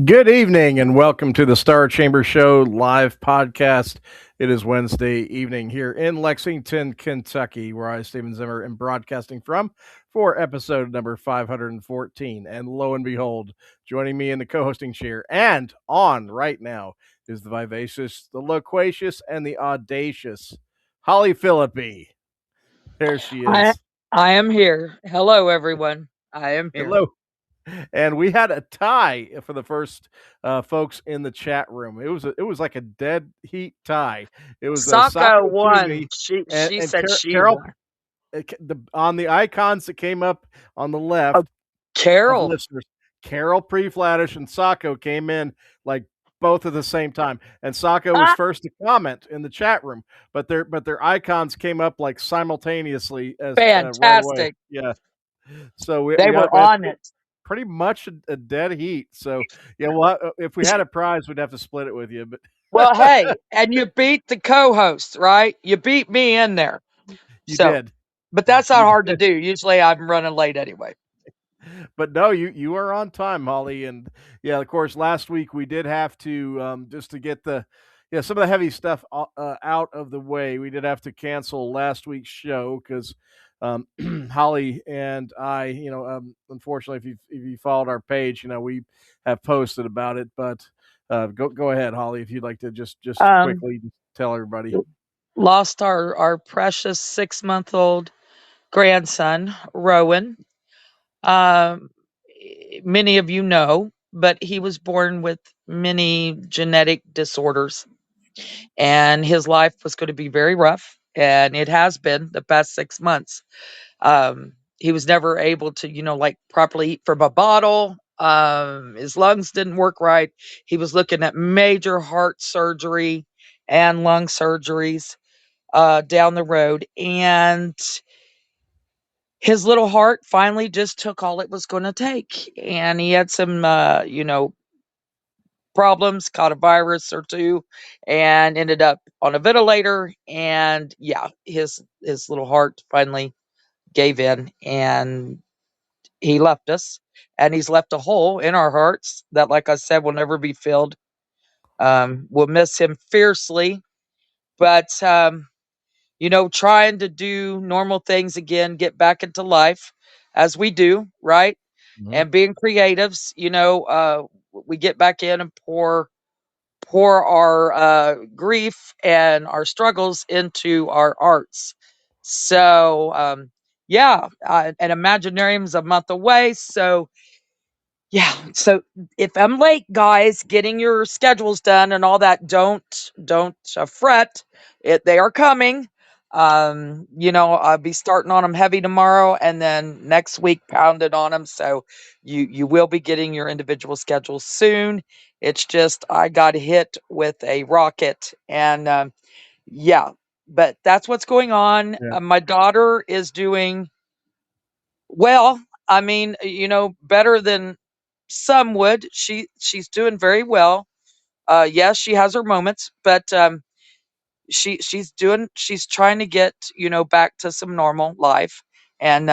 Good evening and welcome to the Star Chamber Show live podcast. It is Wednesday evening here in Lexington, Kentucky, where I, Stephen Zimmer, am broadcasting from for episode number 514. And lo and behold, joining me in the co-hosting chair and on right now is the vivacious, the loquacious, and the audacious Holly Phillippe. There she I is. I am here. Hello, everyone. I am here. Hello. And we had a tie for the first folks in the chat room. It was like a dead heat tie. It was Sako Sako to won. me She and said she Carol. won. On the icons that came up on the left Oh, of Carol. listeners, Carol Pre-Flattish and Sako came in like both at the same time, and Sako was first to comment in the chat room, but their icons came up like simultaneously as right away. Fantastic. Yeah, so we They got were on it. pretty much a dead heat. So yeah, well, if we had a prize, we'd have to split it with you. But Well, hey, and you beat the co-host, right? You beat me in there. you So, did, but that's not you hard to did. do. Usually I'm running late anyway. But no, you are on time, Holly. And yeah, of course, last week we did have to just to get some of the heavy stuff out of the way. We did have to cancel last week's show because Holly and I, unfortunately, if you followed our page, we have posted about it. But go ahead, Holly, if you'd like to just Um, quickly tell everybody. Lost our precious 6-month-old grandson, Rowan. Um, Many of you know, but he was born with many genetic disorders, and his life was going to be very rough, and it has been the past 6 months. He was never able to, like properly eat from a bottle. His lungs didn't work right. He was looking at major heart surgery and lung surgeries down the road, and his little heart finally just took all it was going to take. And he had some problems, caught a virus or two, and ended up on a ventilator. And yeah, his little heart finally gave in, and he left us. And he's left a hole in our hearts that, like I said, will never be filled. We'll miss him fiercely, but trying to do normal things again, get back into life as we do, right? Mhm. And being creatives, we get back in and pour our grief and our struggles into our arts. So, yeah, and Imaginarium's a month away. So, yeah. So if I'm late, guys, getting your schedules done and all that, don't fret. They are coming. I'll be starting on them heavy tomorrow, and then next week pounded on them. So you will be getting your individual schedules soon. It's just I got hit with a rocket, and yeah, but that's what's going on. Yeah. My daughter is doing well. I mean, better than some would. She's doing very well. Yes, she has her moments, but she's trying to get, back to some normal life. And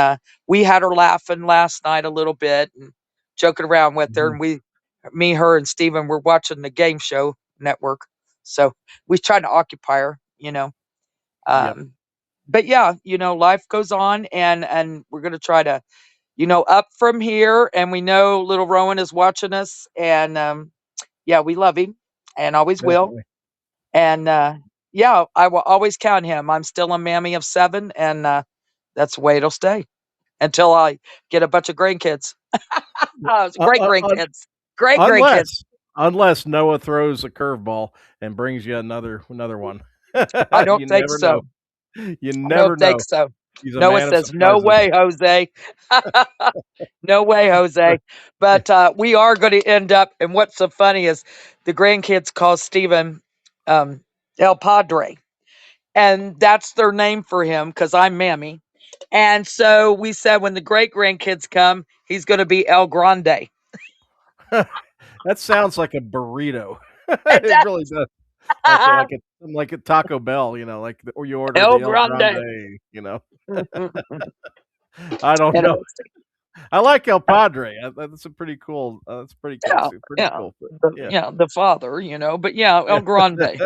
we had her laughing last night a little bit and joking around with her. Mhm. And me, her, and Steven were watching the game show network. So we tried to occupy her. Yep. Um, but yeah, life goes on, and we're gonna try to, up from here. And we know little Rowan is watching us, and yeah, we love him and always will. Definitely. And yeah, I will always count him. I'm still a mammy of 7, and that's the way it'll stay until I get a bunch of grandkids. Great grandkids. Great grandkids. Unless Noah throws a curveball and brings you another one. I don't You think never know. so. You I don't never think know. so. He's a Noah man of says, "No surprises. way, Jose." No way, Jose. But we are going to end up. And what's so funny is the grandkids call Steven um, El Padre. And that's their name for him because I'm Mammy. And so we said when the great grandkids come, he's going to be El Grande. That sounds like a burrito. And It really does. Like a that's Taco Bell, or you order El the El Grande. Grande. I don't know. Interesting. I like El Padre. That's a pretty cool. That's pretty Yeah, catchy. Pretty yeah, cool. Yeah. the father, but yeah, El Grande.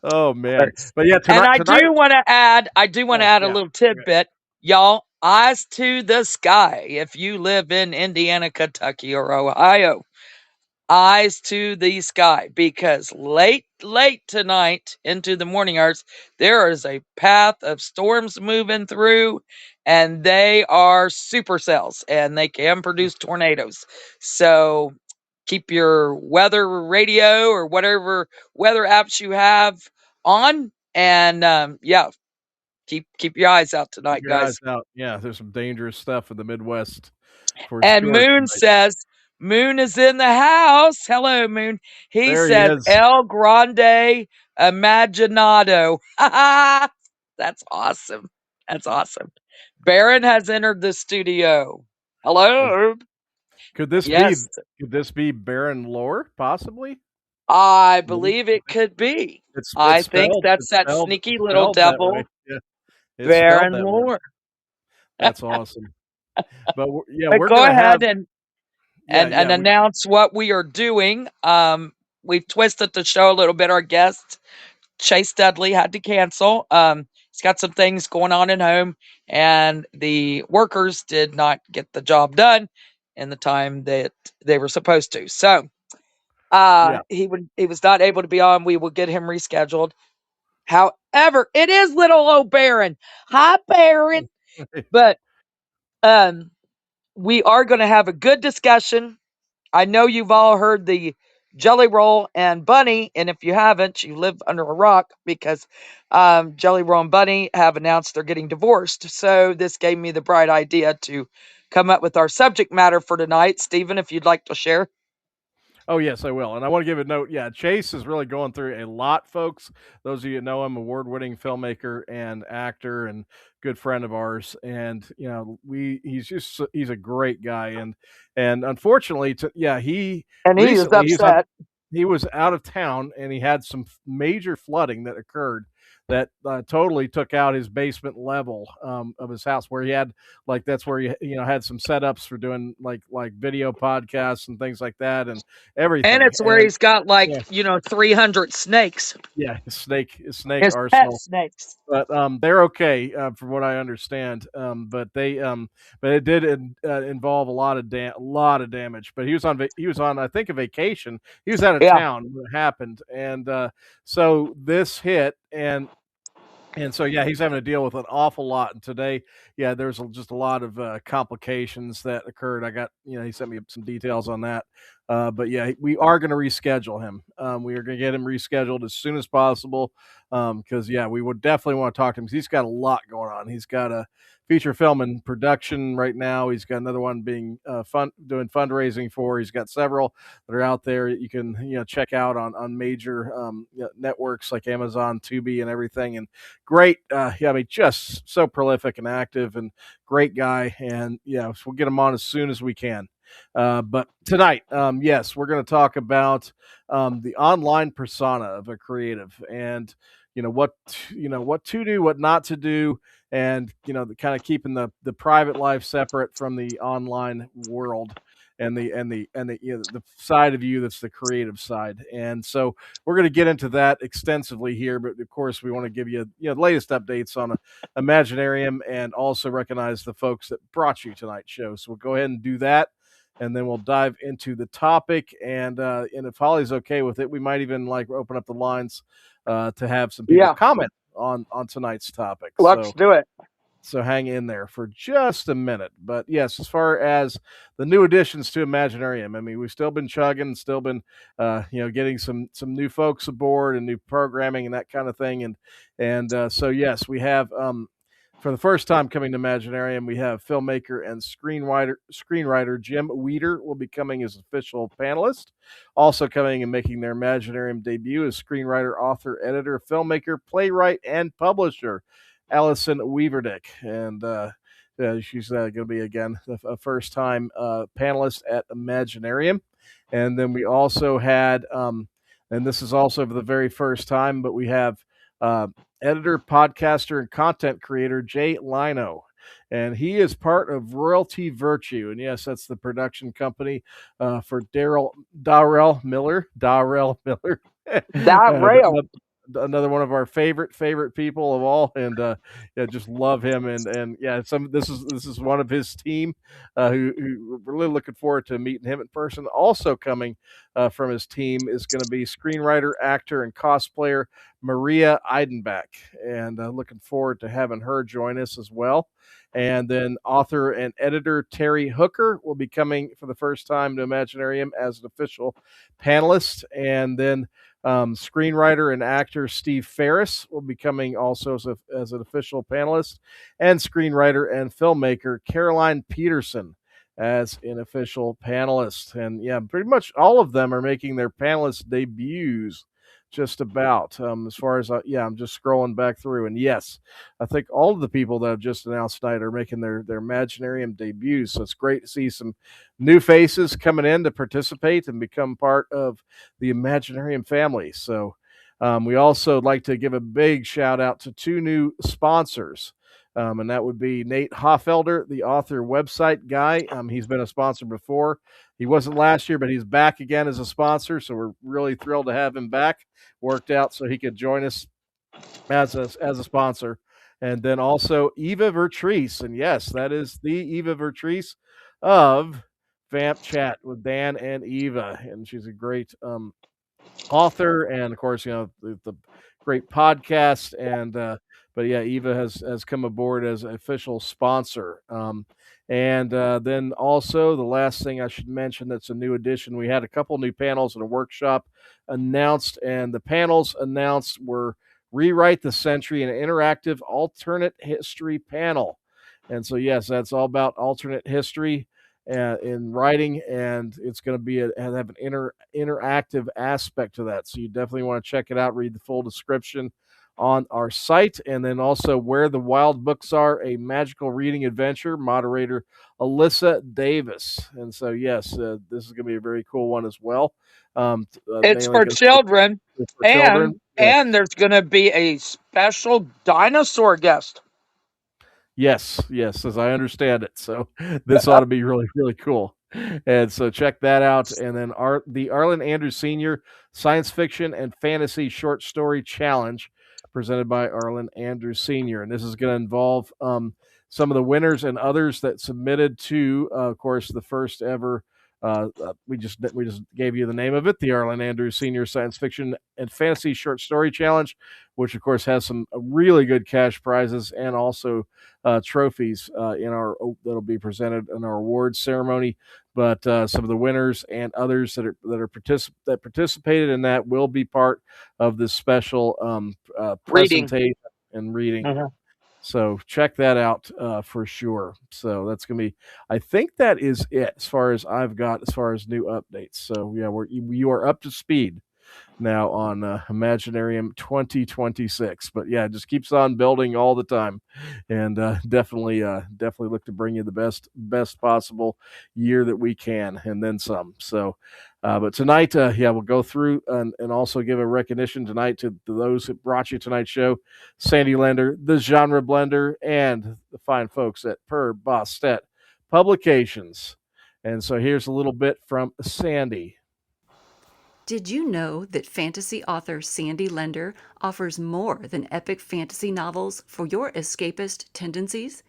Oh man, Yes. but yeah, And tonight. I do want to Oh add a yeah. little Okay. tidbit, y'all. Eyes to the sky. If you live in Indiana, Kentucky, or Ohio, eyes to the sky, because late tonight into the morning hours, there is a path of storms moving through, and they are supercells and they can produce tornadoes. So keep your weather radio or whatever weather apps you have on, and yeah, keep your eyes out Keep tonight, your eyes guys. out. Yeah, there's some dangerous stuff in the Midwest for And sure Moon tonight. says, Moon is in the house. Hello, Moon. He There he says, is. El Grande Imaginado. That's awesome. That's awesome. Baron has entered the studio. Is- Hello. Could this be? Yes, Could this be Baron Lore? Possibly. I Maybe. believe it could be. It's I think that's it's that sneaky little spelled that way. devil, Yeah, it's spelled Baron that way. Lore. That's awesome. But yeah, But we're go gonna have. ahead and Yeah, and yeah. We announce what we are doing. We've twisted the show a little bit. Our guest Chase Dudley had to cancel. He's got some things going on at home, and the workers did not get the job done in the time that they were supposed to. So yeah. he was not able to be on. We will get him rescheduled. However, it is little old Baron. Hi, Baron. But um, we are going to have a good discussion. I know you've all heard the Jelly Roll and Bunny, and if you haven't, you live under a rock, because Jelly Roll and Bunny have announced they're getting divorced. So this gave me the bright idea to come up with our subject matter for tonight. Stephen, if you'd like to share. Oh yes, I will. And I want to give a note. Yeah, Chase is really going through a lot, folks. Those of you that know him, award-winning filmmaker and actor, and good friend of ours. And he's a great guy. And unfortunately, yeah, he And he is recently upset. he was out of town and he had some major flooding that occurred that totally took out his basement level of his house, where he had that's where he had some setups for doing like video podcasts and things like that and And everything. it's where And he's got yeah, 300 snakes, yeah, his snake his pet arsenal. snakes. But they're okay from what I understand. But it did involve a lot of damage. But he was on I think a vacation. He was out of Yeah. town when it happened, and so this hit, and so, yeah, he's having to deal with an awful lot. And today, yeah, there's just a lot of complications that occurred. He sent me some details on that. But yeah, we are going to reschedule him. We are going to get him rescheduled as soon as possible. Because yeah, we would definitely want to talk to him, because he's got a lot going on. He's got a feature film in production right now. He's got another one being doing fundraising for. He's got several that are out there that you can check out on major networks like Amazon, Tubi, and everything. And great, yeah, I mean, just so prolific and active, and great guy. And yeah, so we'll get him on as soon as we can. But tonight, yes, we're going to talk about the online persona of a creative, and what to do, what not to do, and the kind of keeping the private life separate from the online world, and the side of you that's the creative side. And so we're going to get into that extensively here, but of course we want to give you the latest updates on Imaginarium, and also recognize the folks that brought you tonight's show. So we'll go ahead and do that, and then we'll dive into the topic. And if Holly's okay with it, we might even open up the lines to have some people Yeah. comment on tonight's topic. Let's do it. So hang in there for just a minute. But yes, as far as the new additions to Imaginarium, I mean, we've still been chugging, still been, getting some new folks aboard and new programming and that kind of thing. And so yes, we have for the first time coming to Imaginarium, we have filmmaker and screenwriter Jim Weeder will be coming as official panelist. Also coming and making their Imaginarium debut is screenwriter, author, editor, filmmaker, playwright, and publisher Allison Weaverdick. And she's going to be, again, a first time panelist at Imaginarium. And then we also had, and this is also for the very first time, but we have editor, podcaster, and content creator Jay Lino. and he is part of Royalty Virtue. And yes, that's the production company for Darrell Miller. Darrell Miller. That rail. Another one of our favorite people of all, and yeah, just love him. And yeah, this is one of his team who we're really looking forward to meeting him in person. Also coming from his team is going to be screenwriter, actor, and cosplayer Maria Eidenbach, and looking forward to having her join us as well. And then author and editor Terry Hooker will be coming for the first time to Imaginarium as an official panelist. And then screenwriter and actor Steve Ferris will be coming also as an official panelist, and screenwriter and filmmaker Caroline Peterson as an official panelist. And yeah, pretty much all of them are making their panelist debuts just about. As far as yeah, I'm just scrolling back through, and yes, I think all of the people that I've just announced tonight are making their Imaginarium debuts. So it's great to see some new faces coming in to participate and become part of the Imaginarium family. So we also like to give a big shout out to two new sponsors. And that would be Nate Hoffelder, the author website guy. He's been a sponsor before. He wasn't last year, but he's back again as a sponsor. So we're really thrilled to have him back. Worked out so he could join us as a sponsor. And then also Eva Vertrice. And yes, that is the Eva Vertrice of Vamp Chat with Dan and Eva. And she's a great author, and of course, the great podcast. And but yeah, Eva has come aboard as an official sponsor. And then also the last thing I should mention that's a new addition, we had a couple new panels and a workshop announced, and the panels announced were Rewrite the Century, an interactive alternate history panel. And so yes, that's all about alternate history in writing, and it's going to be have an interactive aspect to that. So you definitely want to check it out, read the full description on our site. And then also Where the Wild Books Are, a magical reading adventure, moderator Alyssa Davis. And so yes, this is going to be a very cool one as well. It's for children, for children. And there's going to be a special dinosaur guest. Yes, as I understand it. So this ought to be really, really cool. And so check that out. And then the Arlen Andrews Sr. Science Fiction and Fantasy Short Story Challenge, presented by Arlen Andrews Sr. And this is going to involve some of the winners and others that submitted to, of course, the first ever. We just gave you the name of it, the Arlen Andrews Senior Science Fiction and Fantasy Short Story Challenge, which of course has some really good cash prizes and also trophies that'll be presented in our awards ceremony. But some of the winners and others that participated in that will be part of this special presentation and reading. Mm-hmm. So check that out for sure. So that's going to be, I think that is it as far as I've got as far as new updates. So yeah, you are up to speed now on Imaginarium 2026. But yeah, it just keeps on building all the time, and definitely look to bring you the best possible year that we can, and then some. So. But tonight, we'll go through and also give a recognition tonight to those who brought you tonight's show, Sandy Lender, the Genre Blender, and the fine folks at Per Bostet Publications. And so here's a little bit from Sandy. Did you know that fantasy author Sandy Lender offers more than epic fantasy novels for your escapist tendencies?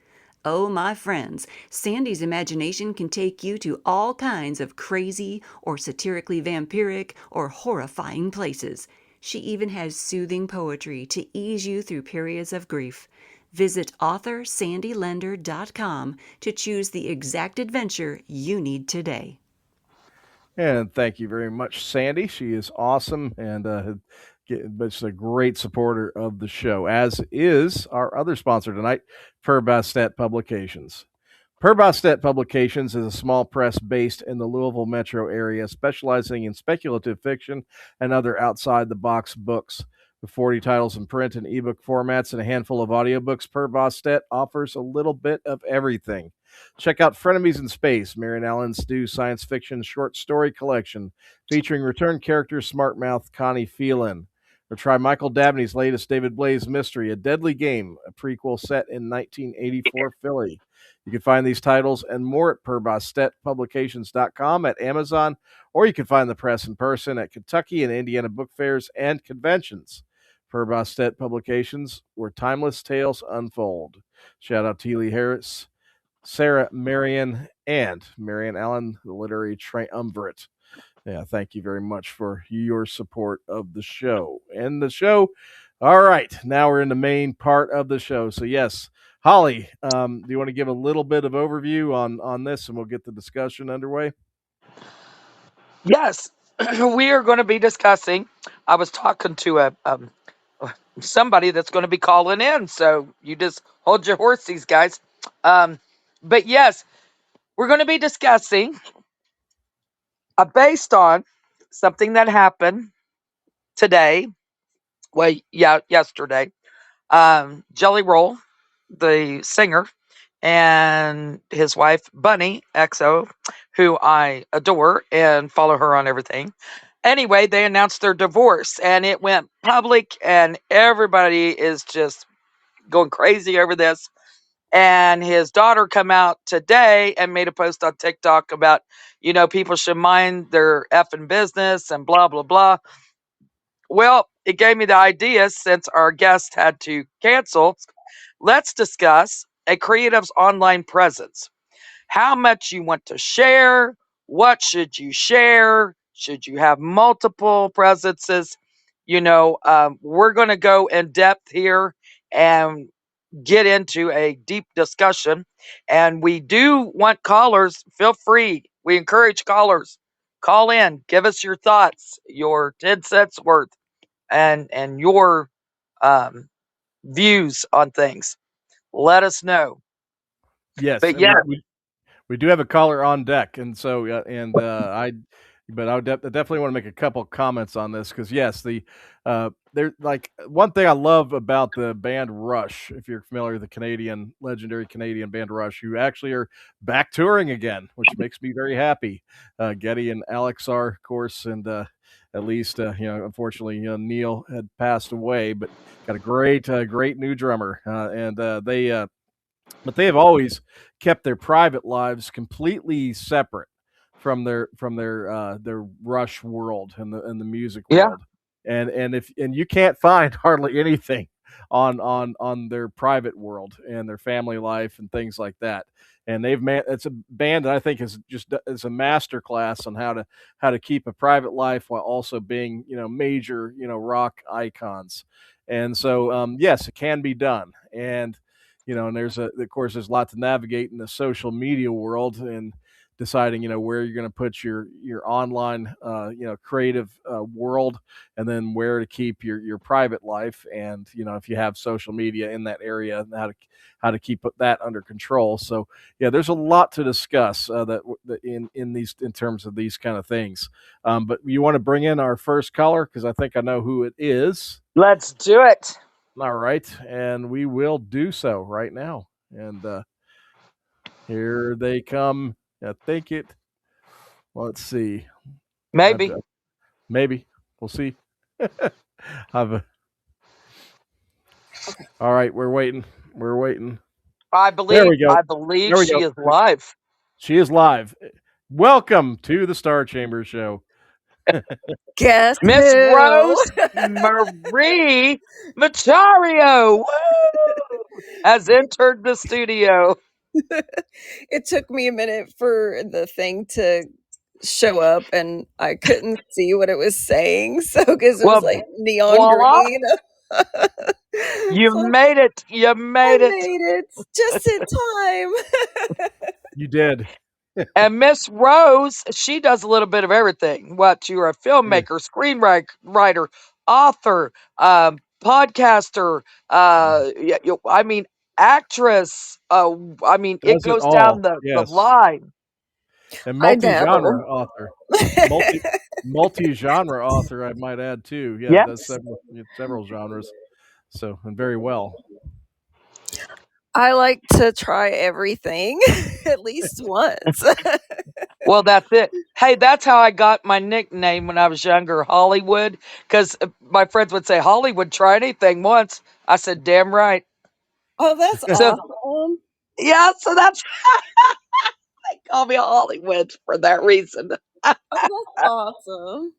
Oh, my friends, Sandy's imagination can take you to all kinds of crazy or satirically vampiric or horrifying places. She even has soothing poetry to ease you through periods of grief. Visit AuthorSandyLender.com to choose the exact adventure you need today. And thank you very much, Sandy. She is awesome, and but she's a great supporter of the show, as is our other sponsor tonight, Per Bostet Publications. Per Bostet Publications is a small press based in the Louisville metro area, specializing in speculative fiction and other outside-the-box books. With 40 titles in print and ebook formats and a handful of audiobooks, Per Bostet offers a little bit of everything. Check out Frenemies in Space, Marion Allen's new science fiction short story collection featuring return character Smartmouth Connie Phelan. Or try Michael Dabney's latest David Blaze mystery, A Deadly Game, a prequel set in 1984 Philly. You can find these titles and more at PurBostetPublications.com, at Amazon, or you can find the press in person at Kentucky and Indiana book fairs and conventions. Per Bostet Publications, where timeless tales unfold. Shout out to Lee Harris, Sarah Marion, and Marion Allen, the literary triumvirate. Yeah, thank you very much for your support of the show. And the show, all right, now we're in the main part of the show. So, yes, Holly, do you want to give a little bit of overview on this, and we'll get the discussion underway? Yes, we are going to be discussing. I was talking to somebody that's going to be calling in, so you just hold your horses, guys. But yes, we're going to be discussing based on something that happened today. Well, yeah, yesterday. Jelly Roll, the singer, and his wife Bunny XO, who I adore and follow her on everything. Anyway, they announced their divorce and it went public, and everybody is just going crazy over this. And his daughter come out today and made a post on TikTok about, people should mind their effing business and blah blah blah. Well, it gave me the idea, since our guest had to cancel. Let's discuss a creative's online presence. How much you want to share? What should you share? Should you have multiple presences? We're going to go in depth here and get into a deep discussion. And we do want callers. Feel free. We encourage callers. Call in. Give us your thoughts, your 10 cents worth, and your um, views on things. Let us know. Yes, But yeah, we do have a caller on deck, and so but I would definitely want to make a couple comments on this, because yes, there's like one thing I love about the band Rush. If you're familiar with the legendary Canadian band Rush, who actually are back touring again, which makes me very happy. Getty and Alex are, of course, and at least unfortunately, Neil had passed away, but got a great new drummer, and but they have always kept their private lives completely separate from their Rush world and the music yeah, world. And you can't find hardly anything on their private world and their family life and things like that. And it's a band that I think is a master class on how to keep a private life while also being major rock icons. And so yes, it can be done. And and of course there's a lot to navigate in the social media world, and deciding where you're going to put your online creative world, and then where to keep your private life, and if you have social media in that area, and how to keep that under control. So yeah, there's a lot to discuss that in terms of these kind of things. But you want to bring in our first caller, because I think I know who it is. let's do it. All right, and we will do so right now. And here they come. I think it. Let's see. Maybe. Maybe we'll see. All right, we're waiting. We're waiting. I There we go. believe she is live. She is live. Welcome to the Star Chamber Show. Guess Miss who? Rose Marie Machario has entered the studio. It took me a minute for the thing to show up, and I couldn't see what it was saying. So, because it was like neon voila. green. You made it. You made it. Made it just in time. You did. And Miss Rose, she does a little bit of everything. What, you're a filmmaker, screenwriter, author, podcaster, actress. It goes down the line. And multi-genre author. Multi-genre author, I might add too. Yeah, yes. Does several genres. So, and very well. I like to try everything at least once. Well, that's it. Hey, that's how I got my nickname when I was younger, Hollywood, because my friends would say, Hollywood, try anything once. I said, damn right. Oh, that's So, awesome. yeah, so that's they call me Hollywood for that reason. Oh, that's awesome.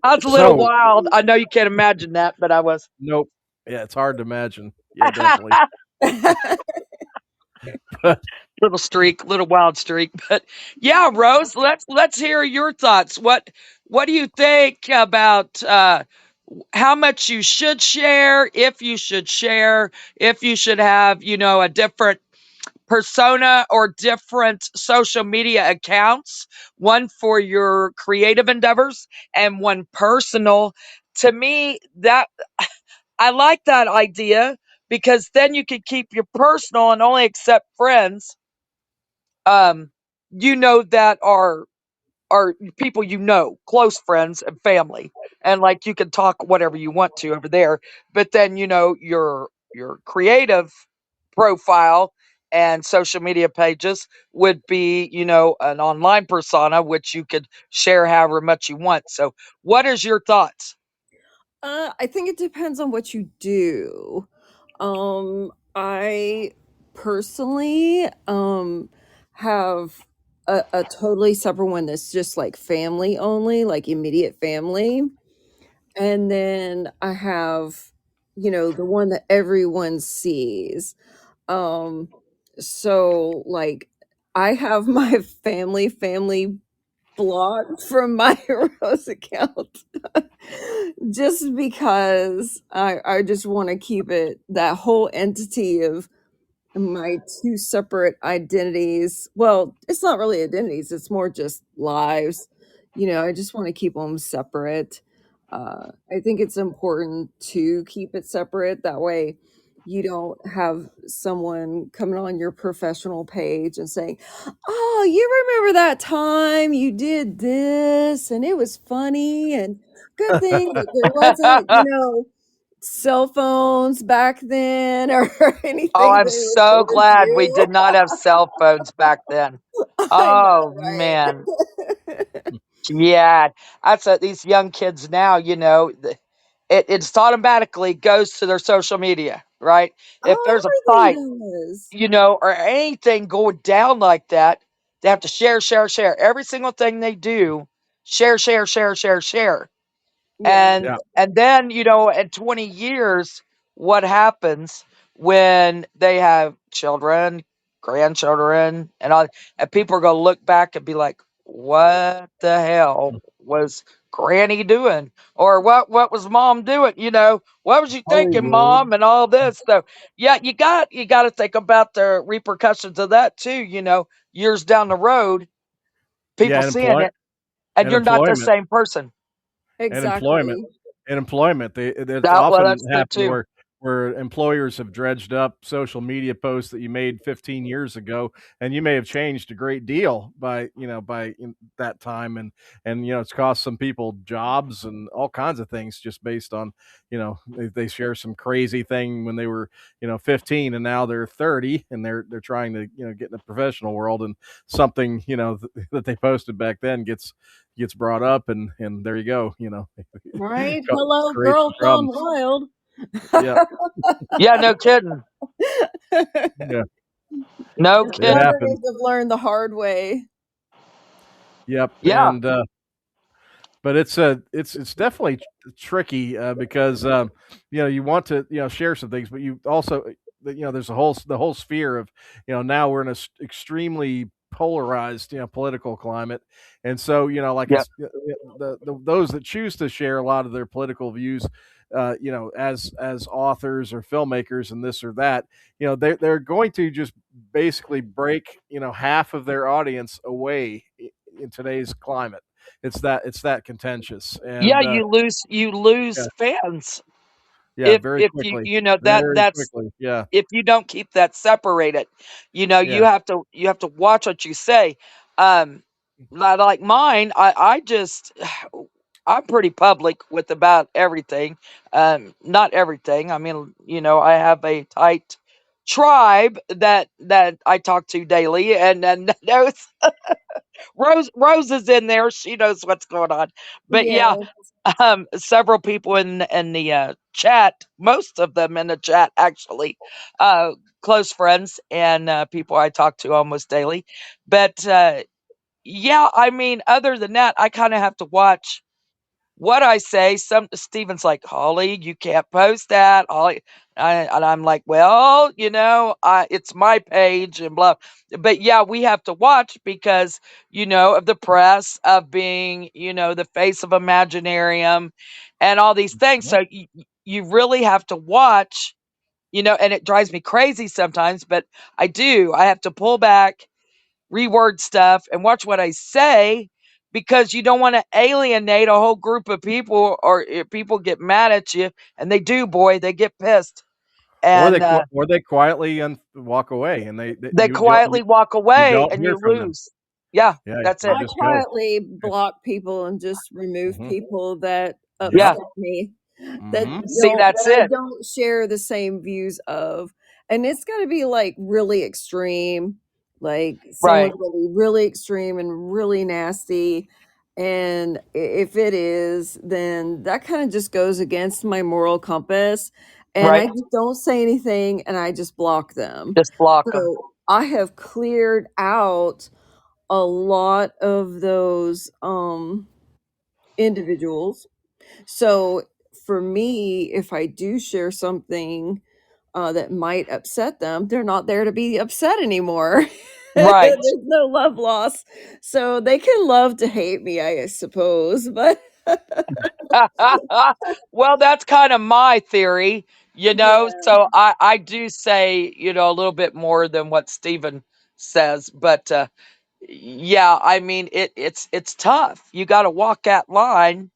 I was a little So, wild. I know you can't imagine that, but I was. nope. Yeah, it's hard to imagine. Yeah, definitely. But Little streak, little wild streak. But yeah, Rose, let's hear your thoughts. What do you think about how much you should share, if you should share, if you should have, a different persona or different social media accounts, one for your creative endeavors and one personal. To me, that I like that idea because then you can keep your personal and only accept friends um that are people, close friends and family, and like you can talk whatever you want to over there, but then your creative profile and social media pages would be an online persona which you could share however much you want. So what is your thoughts? I think it depends on what you do. I personally have a totally separate one that's just like family only, like immediate family. And then I have, the one that everyone sees. Um, so like I have my family blocked from my Rose account just because I just want to keep it that whole entity of my two separate identities. Well, it's not really identities, it's more just lives. I just want to keep them separate. I think it's important to keep it separate. That way, you don't have someone coming on your professional page and saying, "Oh, you remember that time you did this and it was funny and good thing that there wasn't, cell phones back then or Oh, anything I'm they so recorded glad we you." did not have cell phones back then. I Oh know, man. right? Yeah, that's these young kids now, it's automatically goes to their social media, right? If Oh, there's a everything fight, does. or anything going down like that, they have to share, share, share. Every single thing they do, share, share, share, share, share. Yeah. And then, in 20 years, what happens when they have children, grandchildren, and all, and people are gonna look back and be like, what the hell was Granny doing? Or what was mom doing? What was you thinking, Hollywood. mom, and all this? So yeah, you gotta think about the repercussions of that too, years down the road, Yeah, people seeing it, and and you're not the employment. same person. and employment Exactly. and employment it's That well, often that's good happened too. where employers have dredged up social media posts that you made 15 years ago, and you may have changed a great deal by that time, and it's cost some people jobs and all kinds of things just based on they share some crazy thing when they were 15, and now they're 30, and they're trying to get in the professional world, and something that they posted back then gets brought up, and there you go, Right? Hello, create some girl gone problems. wild. Yeah, Yeah, no kidding. yeah, No it kidding. happens. Veterans have learned the hard way. Yep, Yeah. and but it's definitely tricky because you want to share some things, but you also there's the whole sphere of now we're in a extremely polarized political climate, and so like Yeah. it's those that choose to share a lot of their political views as authors or filmmakers and this or that, they're going to just basically break half of their audience away in today's climate. It's that contentious, Yeah, and you lose yeah, fans yeah, if very you quickly, that very that's quickly. Yeah, if you don't keep that separated. You yeah, have to watch what you say. Um like mine, I just I'm pretty public with about everything. Not everything. I mean, I have a tight tribe that I talk to daily, and knows Rose is in there. She knows what's going on. But yeah, Yeah. several people in the chat, most of them in the chat actually, uh, close friends and people I talk to almost daily. But yeah, I mean, other than that, I kind of have to watch what I say. Some Steven's like, Holly, you can't post that. Holly, and I'm like, well, it's my page and blah. But yeah, we have to watch because of the press of being the face of Imaginarium and all these things. So you really have to watch. And it drives me crazy sometimes, but I do. I have to pull back, reword stuff, and watch what I say because you don't want to alienate a whole group of people, or if people get mad at you, and they do, boy, they get pissed, and or they quietly walk away, and they quietly walk you away, don't and hear you from them. lose. Yeah, Yeah, that's they it. I just go. quietly block people and just remove Mhm. people that Yeah. upset me, that Mhm. See, that's I it. don't share the same views of. And it's got to be like really extreme, like Right. someone's going to be really extreme and really nasty. And if it is, then that kind of just goes against my moral compass. And I Right. just don't say anything and I just block them. Just block them. So I have cleared out a lot of those individuals. So for me, if I do share something that might upset them, they're not there to be upset anymore. Right. There's no love loss. So they can love to hate me, I suppose. But Well, that's kind of my theory, yeah. so I do say a little bit more than what Stephen says, but yeah, I mean, it's tough. You got to walk that line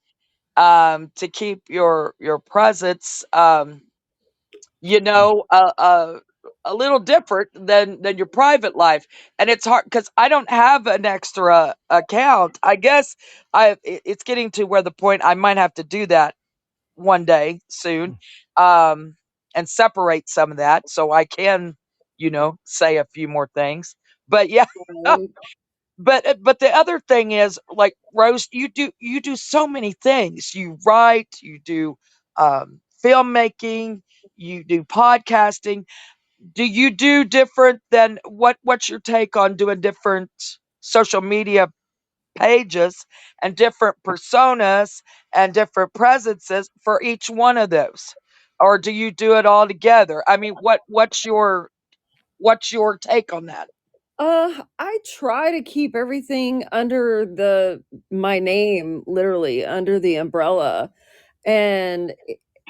to keep your presence, a little different than your private life. And it's hard because I don't have an extra account. I guess it's getting to where the point I might have to do that one day soon, um, and separate some of that so I can, say a few more things. But yeah, Right. but the other thing is, like, Rose, you do so many things. You write, you do filmmaking, you do podcasting. Do you do different than what's your take on doing different social media pages and different personas and different presences for each one of those? Or do you do it all together? I mean, what's your take on that? I try to keep everything under my name, literally under the umbrella. And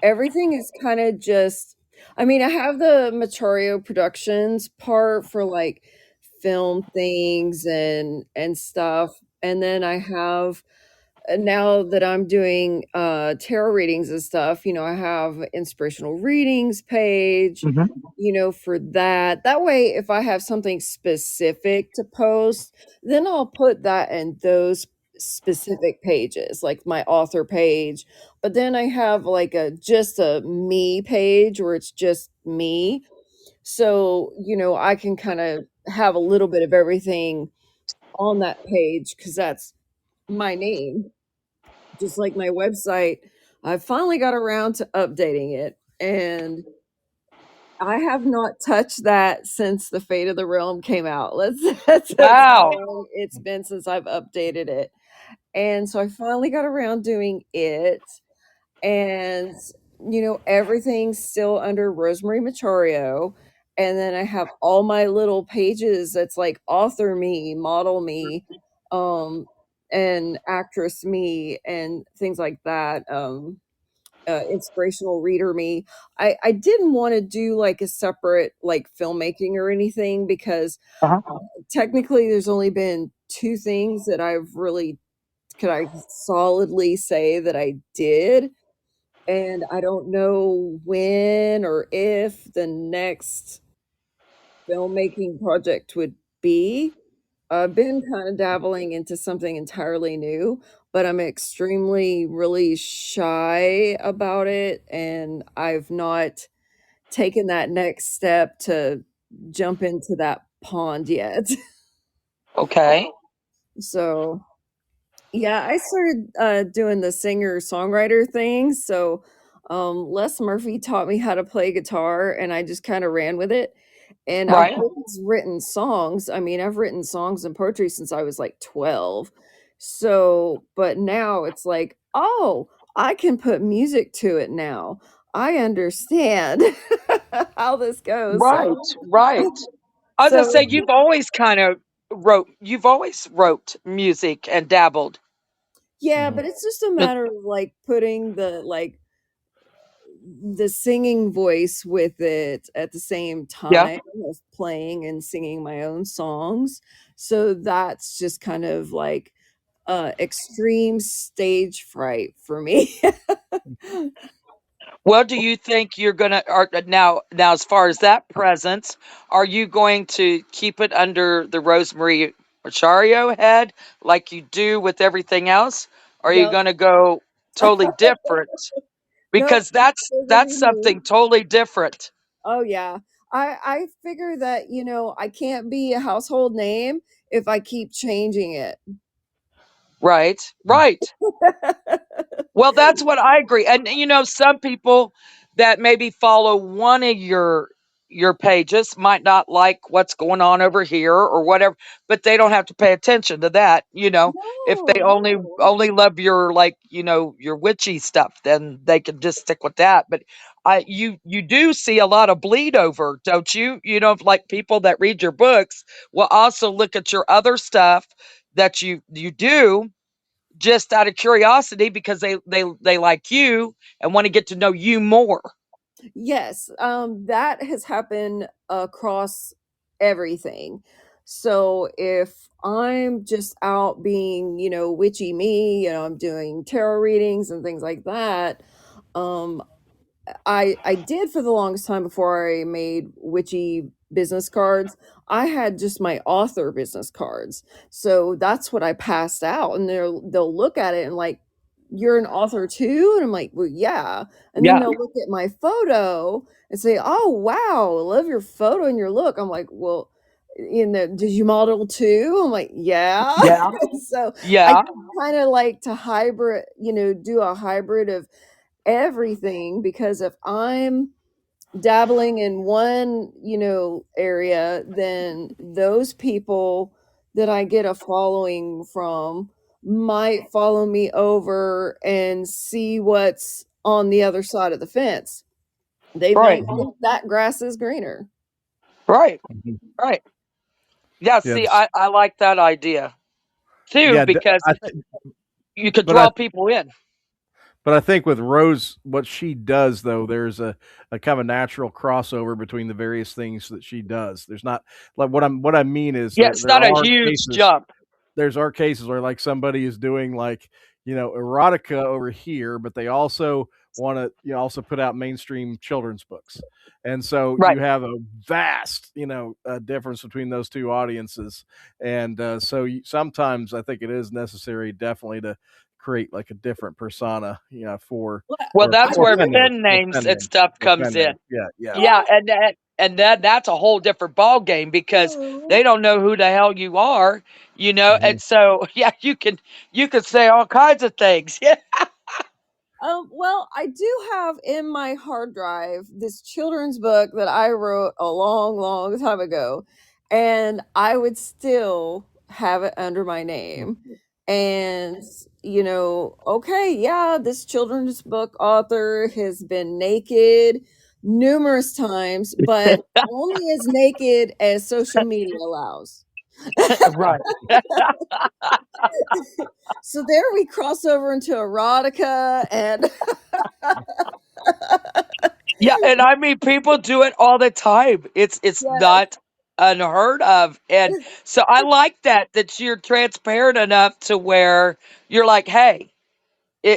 everything is kind of just, I mean, I have the Machario Productions part for like film things and stuff. And then I have, now that I'm doing tarot readings and stuff, I have inspirational readings page, Mhm. for that. That way, if I have something specific to post, then I'll put that in those specific pages, like my author page. But then I have like just a me page where it's just me. So, I can kind of have a little bit of everything on that page because that's my name, just like my website. I finally got around to updating it, and I have not touched that since the Fate of the Realm came out. That's how Wow. long it's been since I've updated it. And so I finally got around doing it. And, everything's still under Rose Marie Machario. And then I have all my little pages that's like author me, model me, um, and actress me, and things like that. Inspirational reader me. I didn't want to do like a separate like filmmaking or anything because Uh-huh. technically there's only been two things that I've really could I solidly say that I did, and I don't know when or if the next filmmaking project would be. I've been kind of dabbling into something entirely new, but I'm extremely really shy about it, and I've not taken that next step to jump into that pond yet. Okay. So yeah, I started doing the singer songwriter thing. So Les Murphy taught me how to play guitar, and I just kind of ran with it. And I've Right. always written songs. I mean, I've written songs and poetry since I was like 12. So, but now it's like, oh, I can put music to it now. I understand how this goes. Right. Right. I was gonna So say you've always wrote music and dabbled. yeah, Mhm. but it's just a Uh, matter of like putting the singing voice with it at the same Yeah. time of playing and singing my own songs. So that's just kind of like extreme stage fright for me. Well, do you think you're gonna are now as far as that presence, are you going to keep it under the Rose Marie Machario head like you do with everything else? Or are you Yep. gonna go totally different? Nope. Because Still gonna that's be me. something totally different. Oh yeah. I figure that, I can't be a household name if I keep changing it. Right. Right. Well, that's what I agree. And some people that maybe follow one of your pages might not like what's going on over here or whatever, but they don't have to pay attention to that, If No, they only no. only love your like, your witchy stuff, then they can just stick with that. But you do see a lot of bleed over, don't you? Like people that read your books will also look at your other stuff that you do just out of curiosity because they like you and want to get to know you more. Yes, that has happened across everything. So if I'm just out being, witchy me, I'm doing tarot readings and things like that, um, I did for the longest time before I made witchy business cards. I had just my author business cards. So that's what I passed out, and they'll look at it and like, "You're an author too?" And I'm like, "Well, yeah." And then Yeah. they'll look at my photo and say, "Oh, wow, I love your photo and your look." I'm like, "Well, did you model too?" I'm like, "Yeah." Yeah. So I Yeah. kind of like to hybrid, do a hybrid of everything, because if I'm dabbling in one, area, then those people that I get a following from might follow me over and see what's on the other side of the fence. They Right. might think that grass is greener. Right. Mhm. Right. Yeah, Yeah, see, I like that idea too yeah. because I think, you could but I draw people in. But I think with Rose, what she does though, there's a kind of a natural crossover between the various things that she does. There's not like what I mean is Yeah, there it's not there a are huge cases jump. there's are cases where like somebody is doing like erotica over here, but they also want to also put out mainstream children's books, and so Right. you have a vast difference between those two audiences, and so sometimes I think it is necessary definitely to create like a different persona, for Well, Well, or that's I or where pen do. names pen or names pen and names stuff or comes pen in. names. Yeah, yeah. Yeah, Well, and that's a whole different ball game because no. they don't know who the hell you are, Mhm. and so yeah, you can say all kinds of things. Yeah. Well, I do have in my hard drive this children's book that I wrote a long, long time ago, and I would still have it under my name. And, okay, yeah, this children's book author has been naked numerous times, but only as naked as social media allows. Right. So there we cross over into erotica and Yeah, and I mean people do it all the time. It's yes. not unheard of. And so I like that you're transparent enough to where you're like, "Hey,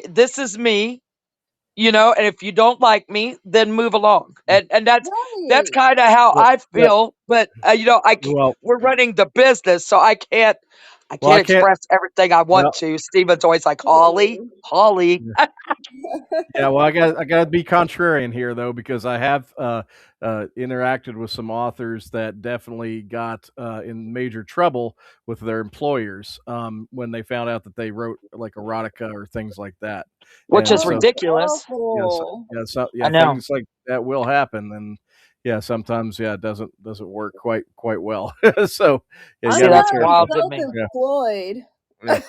this is me, and if you don't like me, then move along." And that's Right. kind of how But I but feel, but well, we're running the business, so I can't I Well, can't I can't. express everything I want Well, to. Steven's always like, Holly, Ooh. Holly. yeah, well, I got to be contrarian here though, because I have interacted with some authors that definitely got in major trouble with their employers when they found out that they wrote like erotica or things like that, Which and is so Oh, ridiculous. yes, awful. I yeah, know. things like that will happen, and yeah, sometimes it doesn't work quite well. So yeah, you I'm See, got to be that's glad I'm careful. wild to me. Yeah, self-employed. yeah,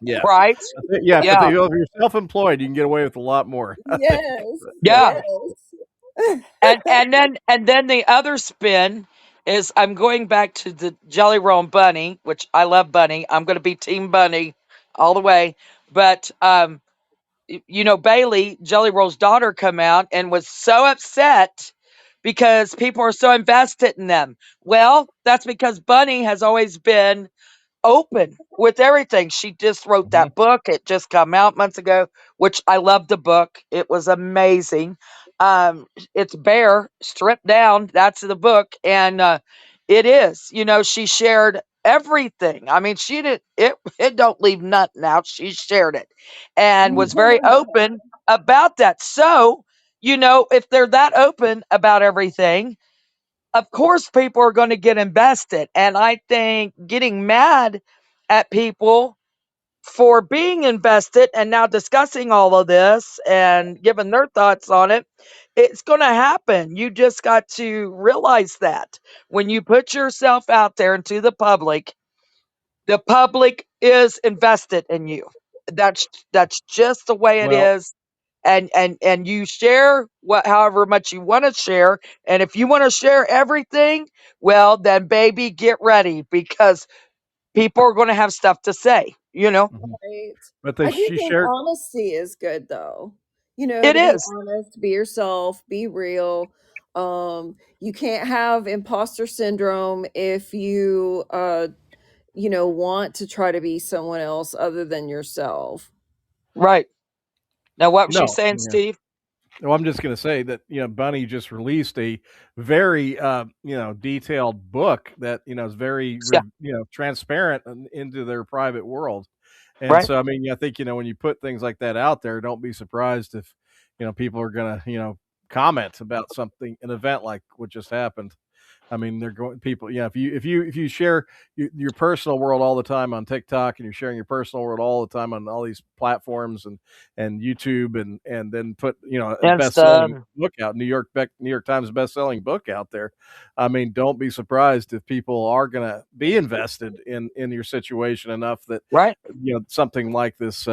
yeah. Right? Yeah, Yeah. if you're self-employed, you can get away with a lot more, I think. Yes, But yeah, Yeah. yes. And then the other spin is I'm going back to the Jelly Roll Bunny, which I love Bunny. I'm going to be Team Bunny all the way. But Bailey, Jelly Roll's daughter, come out and was so upset because people are so invested in them. Well, that's because Bunny has always been open with everything. She just wrote mhm, that book. It just come out months ago, which I loved the book. It was amazing. It's bare, stripped down. That's the book, and it is. She shared everything. I mean, she did it. It don't leave nothing out. She shared it, and was very open about that. So, if they're that open about everything, of course people are going to get invested. And I think getting mad at people for being invested and now discussing all of this and giving their thoughts on it, it's going to happen. You just got to realize that when you put yourself out there into the public is invested in you. That's just the way it well, is. And you share what however much you want to share. And if you want to share everything, well then baby, get ready, because people are going to have stuff to say. mhm, Right. but I do she think shared. honesty is good though. It To be is. honest, be yourself, be real. You can't have imposter syndrome if you want to try to be someone else other than yourself. Right. Now what was you No, saying, yeah. Steve? Well, I'm just going to say that Bunny just released a very detailed book that is very Yeah. transparent into their private world, and Right. so I mean I think when you put things like that out there, don't be surprised if people are going to comment about something, an event like what just happened. I mean, they're going people. Yeah, if you share your personal world all the time on TikTok, and you're sharing your personal world all the time on all these platforms and YouTube, and then put a best selling Insta. book out, New York Times best selling book out there. I mean, don't be surprised if people are going to be invested in your situation enough that Right. something like this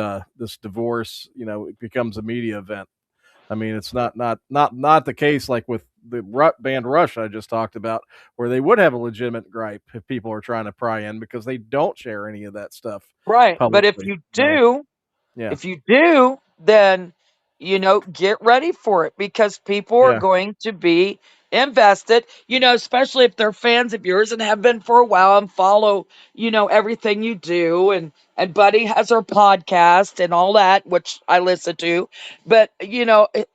divorce it becomes a media event. I mean, it's not the case like with the band Rush I just talked about, where they would have a legitimate gripe if people are trying to pry in because they don't share any of that stuff Right. But if publicly. you do, Yeah, If you do, then get ready for it, because people are yeah, going to be invested, especially if they're fans of yours and have been for a while and follow, everything you do. And Buddy has her podcast and all that, which I listen to. But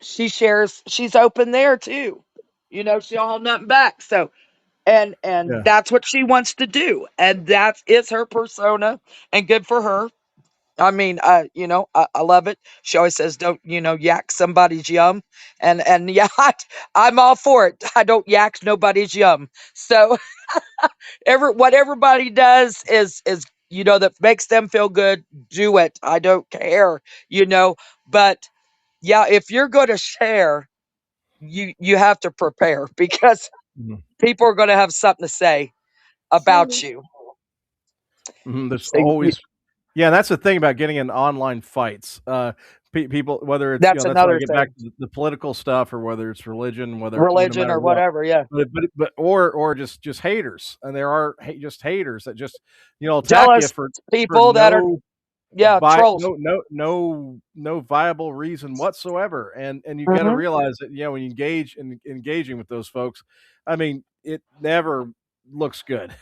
she's open there too. She don't hold nothing back. So and yeah. that's what she wants to do. And that is her persona, and good for her. I mean, I love it. She always says, "Don't yak somebody's yum," and yeah, I'm all for it. I don't yak nobody's yum. So what everybody does is that makes them feel good. Do it. I don't care. But yeah, if you're going to share, you have to prepare, because Mhm. people are going to have something to say about True. you. Mhm, there's So always. Yeah, that's the thing about getting in online fights. People, whether it's that's that's why I another get back thing. to the political stuff, or whether it's religion, whether no Religion matter or what. whatever. Yeah. But or just haters, and there are just haters that just attack you Jealous for people that are, yeah, trolls. no viable reason whatsoever, and you got to Hmm. realize that when you engaging with those folks, I mean, it never looks good.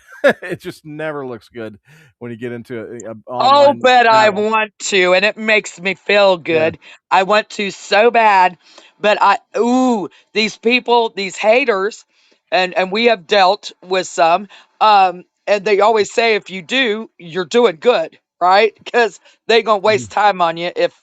It just never looks good when you get into a Oh, online but I battle. want to, and it makes me feel Yeah. good. I want to so bad, but these people, these haters, and we have dealt with some. and they always say if you do, you're doing good, right? Because they ain't gonna Mhm. waste time on you if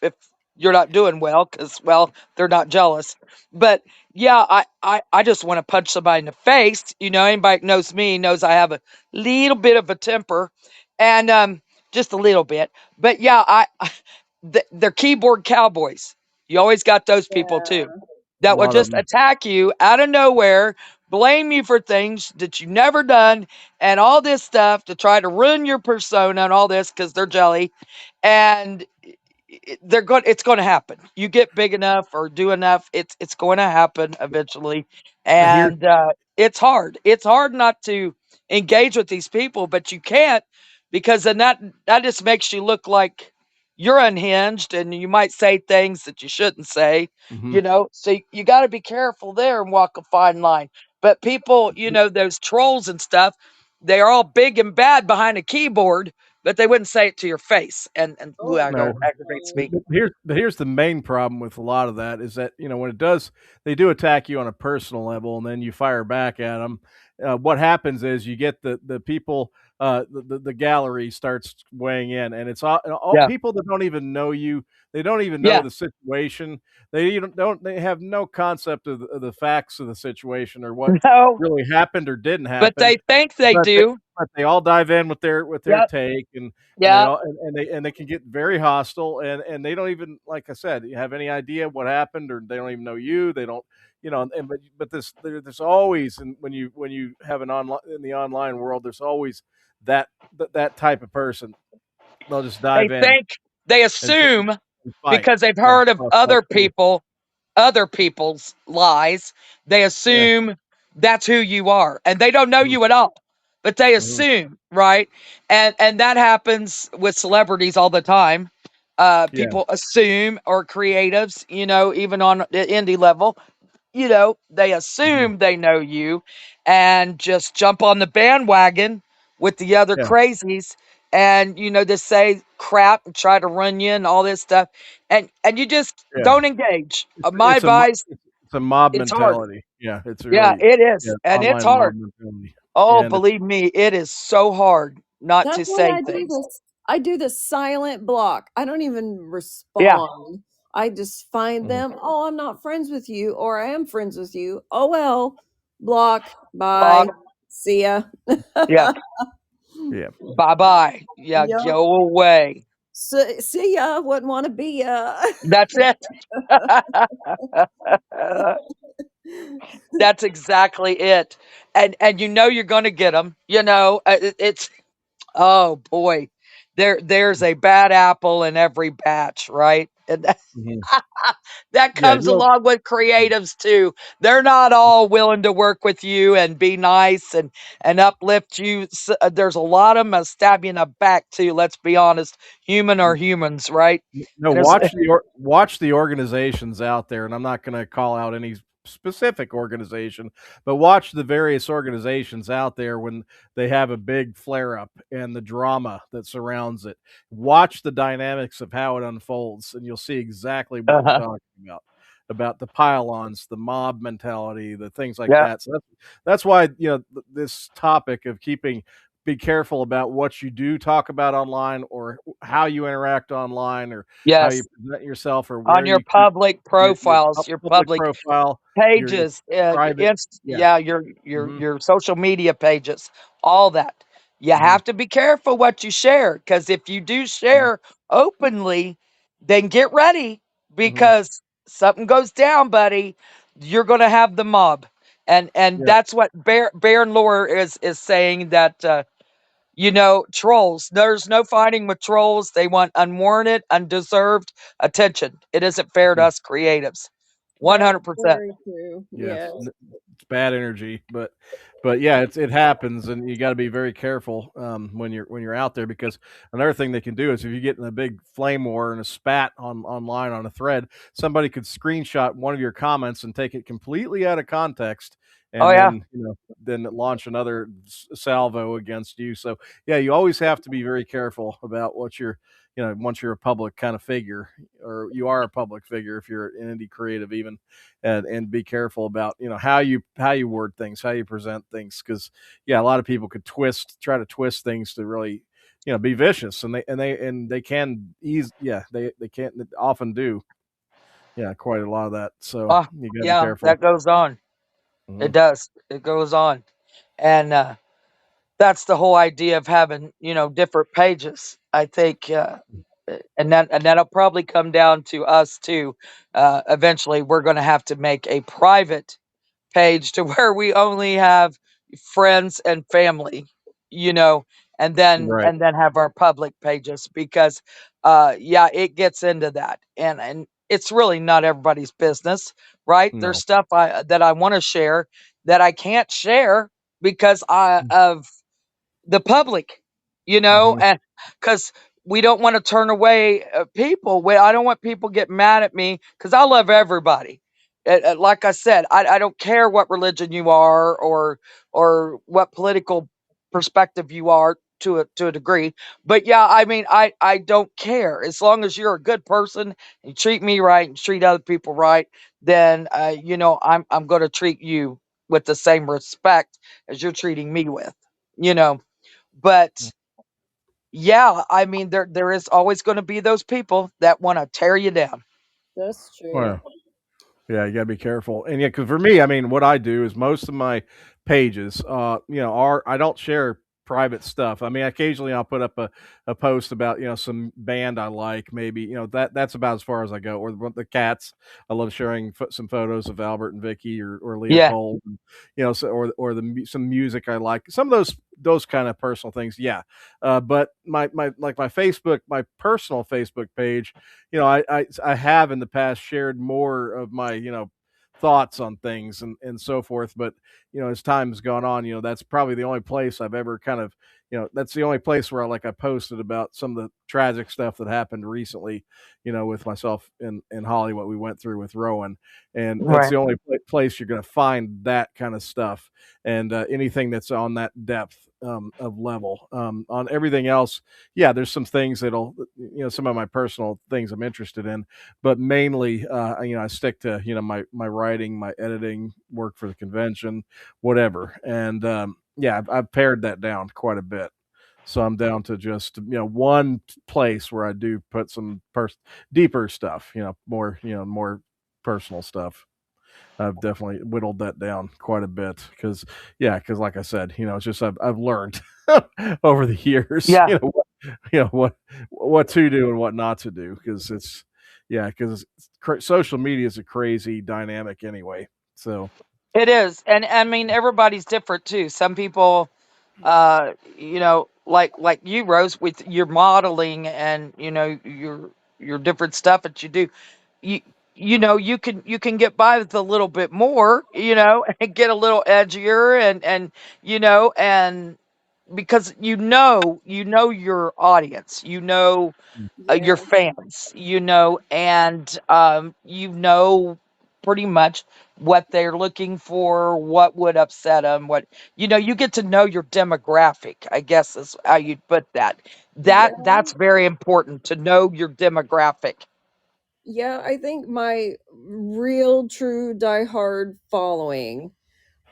you're not doing well, because well, they're not jealous. But yeah, I just want to punch somebody in the face. Anybody that knows me knows I have a little bit of a temper, and just a little bit. But yeah, they're keyboard cowboys. You always got those people too Yeah. A that will lot of just them. attack you out of nowhere, blame you for things that you've never done, and all this stuff to try to ruin your persona and all this because they're jelly. And it's going to happen. You get big enough or do enough, it's going to happen eventually. Here, And it's hard not to engage with these people, but you can't, because then that just makes you look like you're unhinged, and you might say things that you shouldn't say. mhm. So you got to be careful there and walk a fine line. But people, those trolls and stuff, they are all big and bad behind a keyboard, but they wouldn't say it to your face, and ooh, Oh No, aggravates me. here's the main problem with a lot of that is that when it does, they do attack you on a personal level, and then you fire back at them. What happens is you get the people, the gallery starts weighing in, and it's all Yeah, people that don't even know you. They don't even know yeah, the situation. They even don't. They have no concept of the facts of the situation or what no, really happened or didn't but happen. they think they But they, do. but they all dive in with their Yep, take, and they yep. all and they can get very hostile, and they don't even, like I said, have any idea what happened, or they don't even know you. They don't, and but there's always, and when you have an online in the online world, there's always that type of person. They'll just They dive in think they and, assume and fight. because they've Yeah, heard of talk like crazy. other people's lies. They Yeah. assume that's who you are, and they don't know Mhm. you at all. But they Mhm. assume, right? And that happens with celebrities all the time. Yeah. People assume, or creatives, even on the indie level, they Mhm. assume they know you and just jump on the bandwagon with the other Yeah. crazies, and just say crap and try to run you and all this stuff, and you just Yeah. don't engage. My It's advice, it's a mob it's hard. mentality. Yeah, it's Yeah, really, it yeah, is, and it's online mob hard. mentality, Oh, and it's believe me, it is so hard not That's to why say I do things. this. I do the silent block. I don't even Yeah, respond. I just find Mhm. them. Oh, I'm not friends with you, or I am friends with you. Oh well, block. Bye. blog. See ya. Yeah, Yeah. bye bye. Yeah, Yep. go away. See ya. Wouldn't want to be ya. That's it. That's exactly it. And you're gonna get them. It's oh boy, there's a bad apple in every batch, right? And Mhm. that Yeah, comes along with creatives too. They're not all willing to work with you and be nice and uplift you. There's a lot of them that stab you in the back too. Let's be honest. Human are humans, right? no, And it's watch the organizations out there, and I'm not gonna call out any specific organization, but watch the various organizations out there when they have a big flare up and the drama that surrounds it. Watch the dynamics of how it unfolds, and you'll see exactly what we're uh-huh. talking about the pylons, the mob mentality, the things like Yeah. that. So that's why, this topic of be careful about what you do talk about online, or how you interact online, or how you Yes. present yourself, or On where your you keep public your profiles, your public public profile, your pages, private. Yeah. yeah, your Mhm. your social media pages, all that. You Mhm. have to be careful what you share, because if you do Mhm. share openly, then get ready, Mhm. because something goes down, buddy. You're gonna have the mob, and Yep. that's what Baron Lore is saying, that trolls. There's no fighting with trolls. They want unwarranted, undeserved attention. It isn't fair to Mhm. us creatives. That's 100%. very true. Yeah, Yes. it's bad energy, but yeah, it happens, and you got to be very careful, when you're out there, because another thing they can do is if you get in a big flame war and a spat online on a thread, somebody could screenshot one of your comments and take it completely out of context Oh and yeah. then then launch another salvo against you. So yeah, you always have to be very careful about what you're once you're a public kind of figure, or you are a public figure if you're an indie creative even, and be careful about how you word things, how you present things, because yeah, a lot of people could try to twist things to really be vicious, and they can ease yeah they can't often do quite a lot of that, so Oh you got to be yeah, careful. that goes on. It Hmm. does. It goes on. And that's the whole idea of having, different pages. I think and that'll probably come down to us too. Eventually we're going to have to make a private page to where we only have friends and family, you know, Right. and then have our public pages, because yeah, it gets into that. And it's really not everybody's business, right? There's No. stuff that I want to share that I can't share because I of the public, Hmm. and because we don't want to turn away people. I don't want people get mad at me because I love everybody. Like I said, I don't care what religion you are, or what political perspective you are to a degree. But yeah, I mean, I don't care as long as you're a good person, you treat me right and treat other people right. Then I'm going to treat you with the same respect as you're treating me with. You know, but yeah, I mean, there is always going to be those people that want to tear you down. That's true. Well, yeah, you gotta be careful. And yeah, because for me, I mean, what I do is most of my pages, are I don't share private stuff. I mean, occasionally I'll put up a post about some band I like, maybe that's about as far as I go. Or the cats, I love sharing some photos of Albert and Vicky, or Yeah, Leopold, and, so, or some music I like. Some of those kind of personal things, yeah. But my Facebook, my personal Facebook page, I have in the past shared more of my thoughts on things and so forth. But as time's gone on, that's probably the only place I've ever kind of that's the only place where I posted about some of the tragic stuff that happened recently, with myself and Holly, what we went through with Rowan. And that's right, the only place you're going to find that kind of stuff, and anything that's on that depth of level. On everything else, yeah, there's some things that'll, some of my personal things I'm interested in, but mainly, I stick to, my writing, my editing work for the convention, whatever. And yeah, I've pared that down quite a bit. So I'm down to just, one place where I do put some deeper stuff, more personal stuff. I've definitely whittled that down quite a bit because, yeah, because like I said, it's just I've learned over the years, yeah, what to do and what not to do, because because social media is a crazy dynamic anyway. So it is. And I mean, everybody's different too. Some people, like you, Rose, with your modeling and your different stuff that you do, you you can get by with a little bit more, and get a little edgier, and and because you know your audience, your Yeah. fans, and pretty much what they're looking for, what would upset them, you get to know your demographic, I guess is how you'd put that. Yeah. That's very important to know your demographic. Yeah, I think my real true diehard following,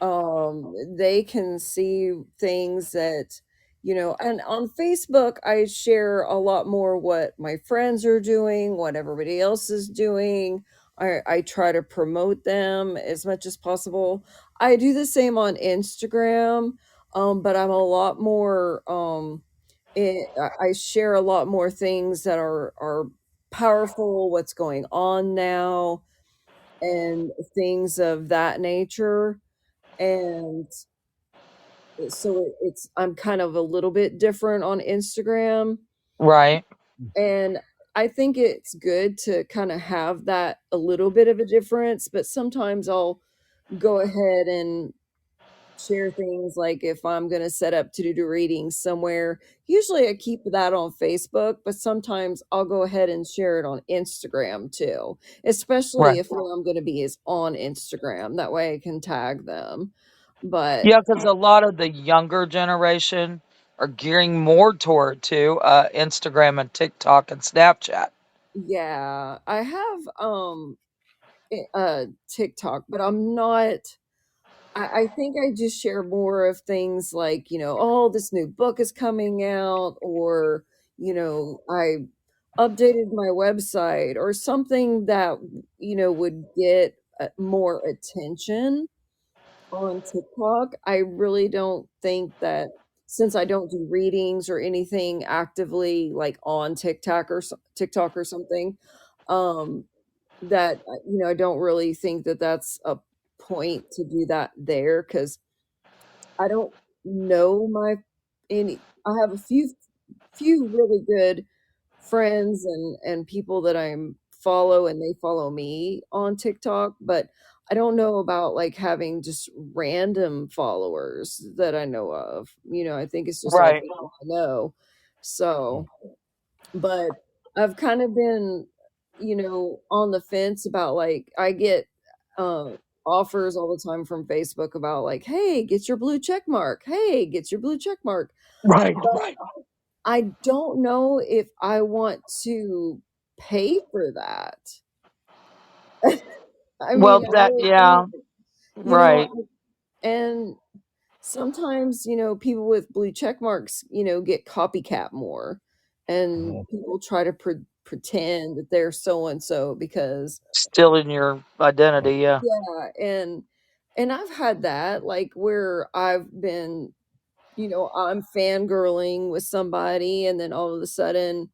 they can see things that, and on Facebook I share a lot more what my friends are doing, what everybody else is doing. I try to promote them as much as possible. I do the same on Instagram, but I'm a lot more I share a lot more things that are powerful, what's going on now, and things of that nature. And so it's I'm kind of a little bit different on Instagram, Right. and I think it's good to kind of have that a little bit of a difference, but sometimes I'll go ahead and share things like if I'm going to set up to do readings somewhere. Usually I keep that on Facebook, but sometimes I'll go ahead and share it on Instagram too, especially Right. if where I'm going to be is on Instagram. That way I can tag them. But Yeah, because a lot of the younger generation are gearing more toward to Instagram and TikTok and Snapchat. yeah, I have TikTok, but I'm not. I think I just share more of things like, oh, this new book is coming out, or, I updated my website or something that, would get more attention on TikTok. I really don't think that since I don't do readings or anything actively like on TikTok or something, um, that I don't really think that that's a point to do that there because I don't know any. I have a few really good friends and people that I'm follow and they follow me on TikTok, but I don't know about like having just random followers that I know of. I think it's just all Right. people I know. So, but I've kind of been, on the fence about like I get uh offers all the time from Facebook about like, hey, get your blue check mark. Hey, get your blue check mark. Right. But Right. I don't know if I want to pay for that. I mean, Well, I that, really yeah. don't. You know, Right. and sometimes, people with blue check marks, get copycat more, and Mhm. people try to pretend that they're so and so because Still in your identity. Yeah. yeah, and I've had that like where I've been, I'm fangirling with somebody, and then all of a sudden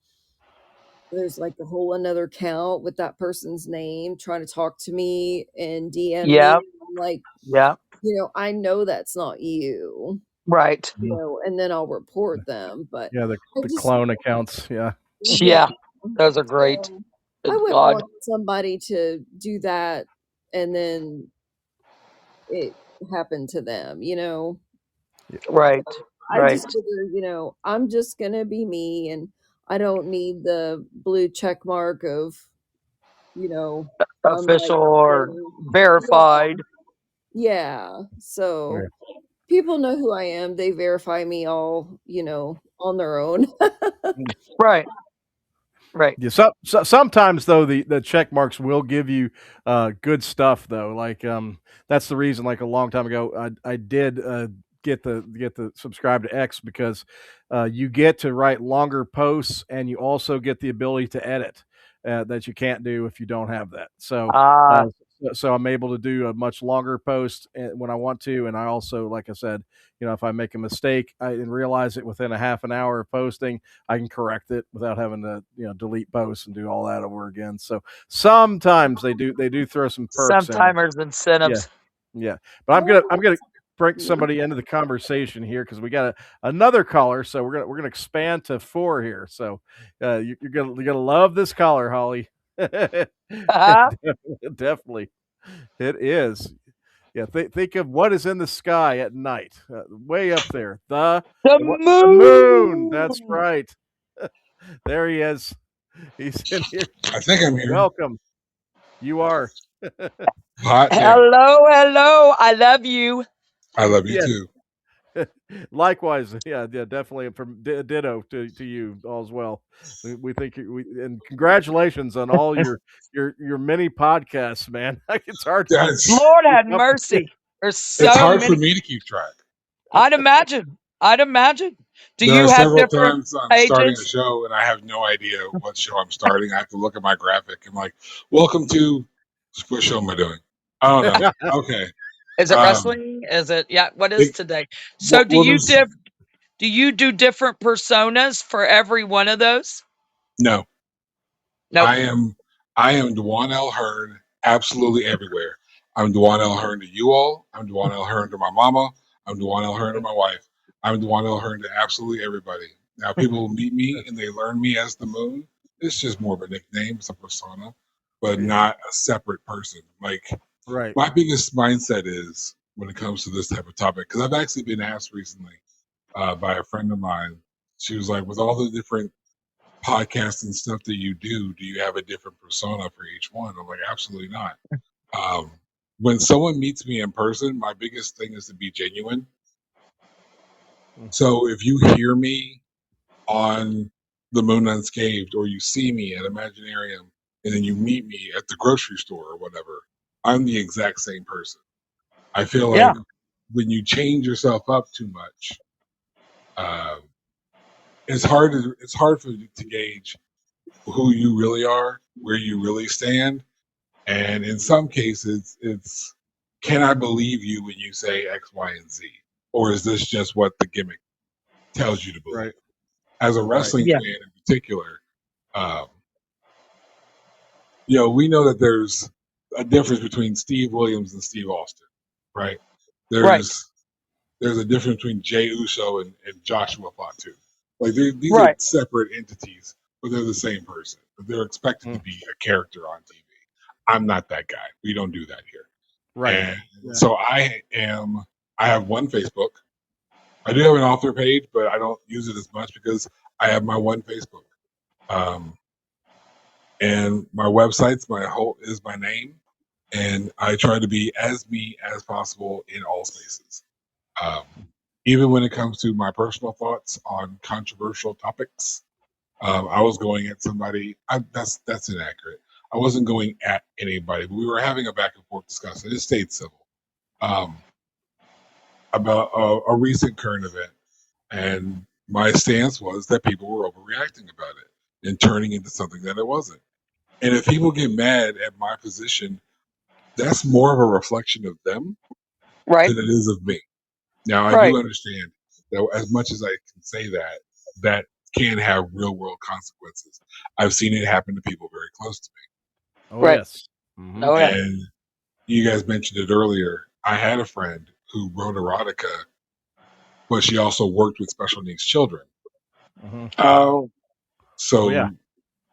there's like a whole another account with that person's name trying to talk to me and DM me. Yeah. I'm like, Yeah. I know that's not you, Right. Mhm. and then I'll report them. But Yeah, I the just, clone accounts. Yeah. yeah. Yeah. Those are great. So I Good wouldn't God. want somebody to do that and then it happened to them. Right. I just Right. figure, I'm just gonna be me and I don't need the blue check mark of, I'm like Official or saying, yeah, verified. yeah. Yeah. So people know who I am. They verify me all, on their own. Right. Right. Yeah, sometimes though the check marks will give you good stuff though. Like that's the reason. Like a long time ago, I did get the subscribe to X because you get to write longer posts and you also get the ability to edit that you can't do if you don't have that. Ah, So I'm able to do a much longer post when I want to, and I also, like I said, if I make a mistake and realize it within a half an hour of posting, I can correct it without having to, delete posts and do all that over again. So sometimes they do throw some perks in. sometimes Yeah, incentives. yeah. But I'm gonna bring somebody into the conversation here because we got another caller. So we're gonna expand to 4 here. So you're gonna love this caller, Holly. Definitely, it is. Yeah, think of what is in the sky at night, way up there. The The moon. That's moon. right. There he is. He's in here. I think I'm here. Welcome. You are. Hot damn. Hello, hello. I love you. I love you Yeah. too. Likewise. Yeah. Definitely from ditto to you all as well. We think and congratulations on all your mini podcasts, man. It's hard to That's Lord keep have up. mercy. There's it's so hard for many. me to keep track. I'd imagine. I'd imagine. Do There are you have several different times I'm starting a pages? show and I have no idea what show I'm starting. I have to look at my graphic. I'm like, welcome to what show am I doing? I don't know. Okay. Is it Um wrestling? Is it yeah? What is it, today? So what was do you do different personas for every one of those? no. Nope. I am Dewan L. Hearn absolutely everywhere. I'm Dewan L. Hearn to you all. I'm Dewan L. Hearn to my mama. I'm Dewan L. Hearn to my wife. I'm Dewan L. Hearn to absolutely everybody. Now people meet me and they learn me as the moon. It's just more of a nickname, it's a persona, but not a separate person. Like Right. my biggest mindset is when it comes to this type of topic, because I've actually been asked recently by a friend of mine. She was like, with all the different podcasts and stuff that you do you have a different persona for each one? I'm like, absolutely not. Um, when someone meets me in person, my biggest thing is to be genuine. So if you hear me on The Moon Unscathed, or you see me at Imaginarium, and then you meet me at the grocery store or whatever, I'm the exact same person. I feel Yeah. like when you change yourself up too much, uh, it's hard for you to gauge who you really are, where you really stand, and in some cases, it's can I believe you when you say X, Y, and Z, or is this just what the gimmick tells you to believe? Right. As a Right. wrestling Yeah. fan in particular, um, we know that there's a difference between Steve Williams and Steve Austin, right? Right. There's a difference between Jay Uso and Joshua Fatu. Like these are Right. separate entities, but they're the same person. But they're expected to Mm. be a character on TV. I'm not that guy. We don't do that here. Right. And Yeah. so I have one Facebook. I do have an author page, but I don't use it as much because I have my one Facebook. And my website's is my name, and I try to be as me as possible in all spaces. Um, Even when it comes to my personal thoughts on controversial topics, I was going at somebody. That's inaccurate. I wasn't going at anybody, but we were having a back and forth discussion. It stayed civil um, about a recent current event, and my stance was that people were overreacting about it and turning into something that it wasn't. And if people get mad at my position, that's more of a reflection of them Right. than it is of me. Now, I Right. do understand that as much as I can say that, that can have real world consequences. I've seen it happen to people very close to me. Oh Right. yes. Mm-hmm. Oh yeah. And you guys mentioned it earlier. I had a friend who wrote erotica, but she also worked with special needs children. Mm-hmm. Oh. So, Oh yeah.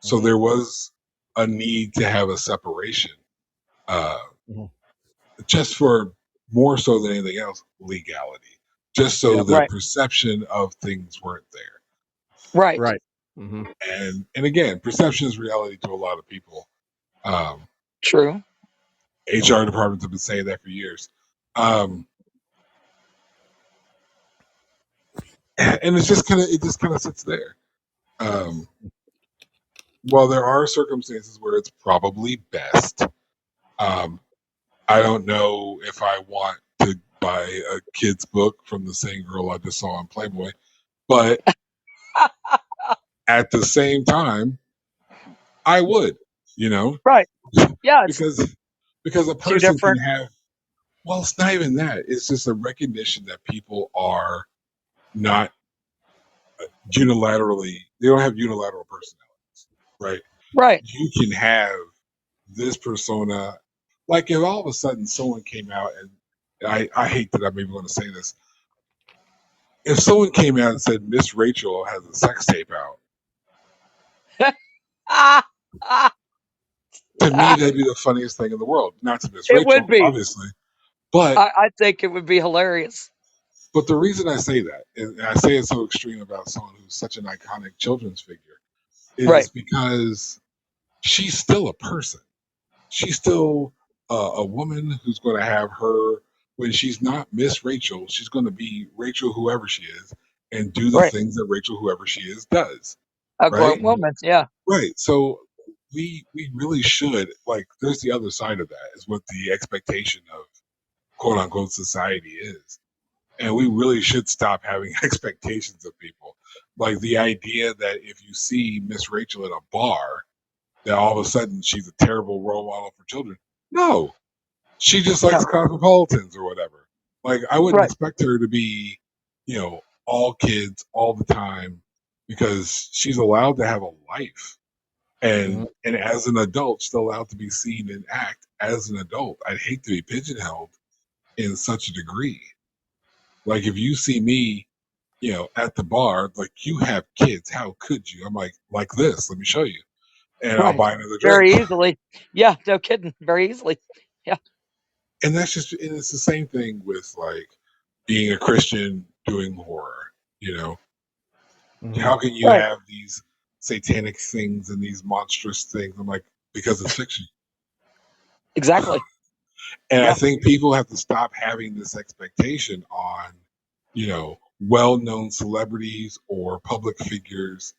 so Mm-hmm. there was a need to have a separation, uh, Mm-hmm. just for more so than anything else, legality. Just so Yep. the Right. perception of things weren't there. Right. Right. Mm-hmm. And again, perception is reality to a lot of people. Um, True. HR departments have been saying that for years. And it just kind of sits there. Um, while there are circumstances where it's probably best, um, I don't know if I want to buy a kid's book from the same girl I just saw on Playboy, but at the same time, I would, you know, Right. Yeah. It's because a two person can different. have. Well, it's not even that. It's just a recognition that people are not unilaterally. They don't have unilateral personalities, right? Right. You can have this persona. Like if all of a sudden someone came out and I hate that I'm even going to say this. If someone came out and said Miss Rachel has a sex tape out, Ah. Ah. to me Ah. that'd be the funniest thing in the world. Not to Miss It would Rachel, be. obviously, but I think it would be hilarious. the reason I say that, and I say it so extreme about someone who's such an iconic children's figure, Right. is because she's still a person. She's still a woman who's going to have her when she's not Miss Rachel. She's going to be Rachel, whoever she is, and do the Right. things that Rachel, whoever she is, does. A Right, grown woman. Yeah. right. So we really should like. There's the other side of that is what the expectation of quote unquote society is. And we really should stop having expectations of people. Like the idea that if you see Miss Rachel at a bar, that all of a sudden she's a terrible role model for children. No, she just likes No. cosmopolitans or whatever. Like I wouldn't Right. expect her to be, all kids all the time because she's allowed to have a life. Mm-hmm. And as an adult, still allowed to be seen and act as an adult. I'd hate to be pigeonholed in such a degree. Like if you see me, at the bar, like you have kids, how could you? I'm like this, let me show you. And I'll Right. buy another drink. Very easily. Yeah. No kidding. Very easily. Yeah. And it's the same thing with like being a Christian doing horror. You know, how can you Right. have these satanic things and these monstrous things? I'm like, because it's fiction. Exactly. And I Yeah. think people have to stop having this expectation on, well-known celebrities or public figures,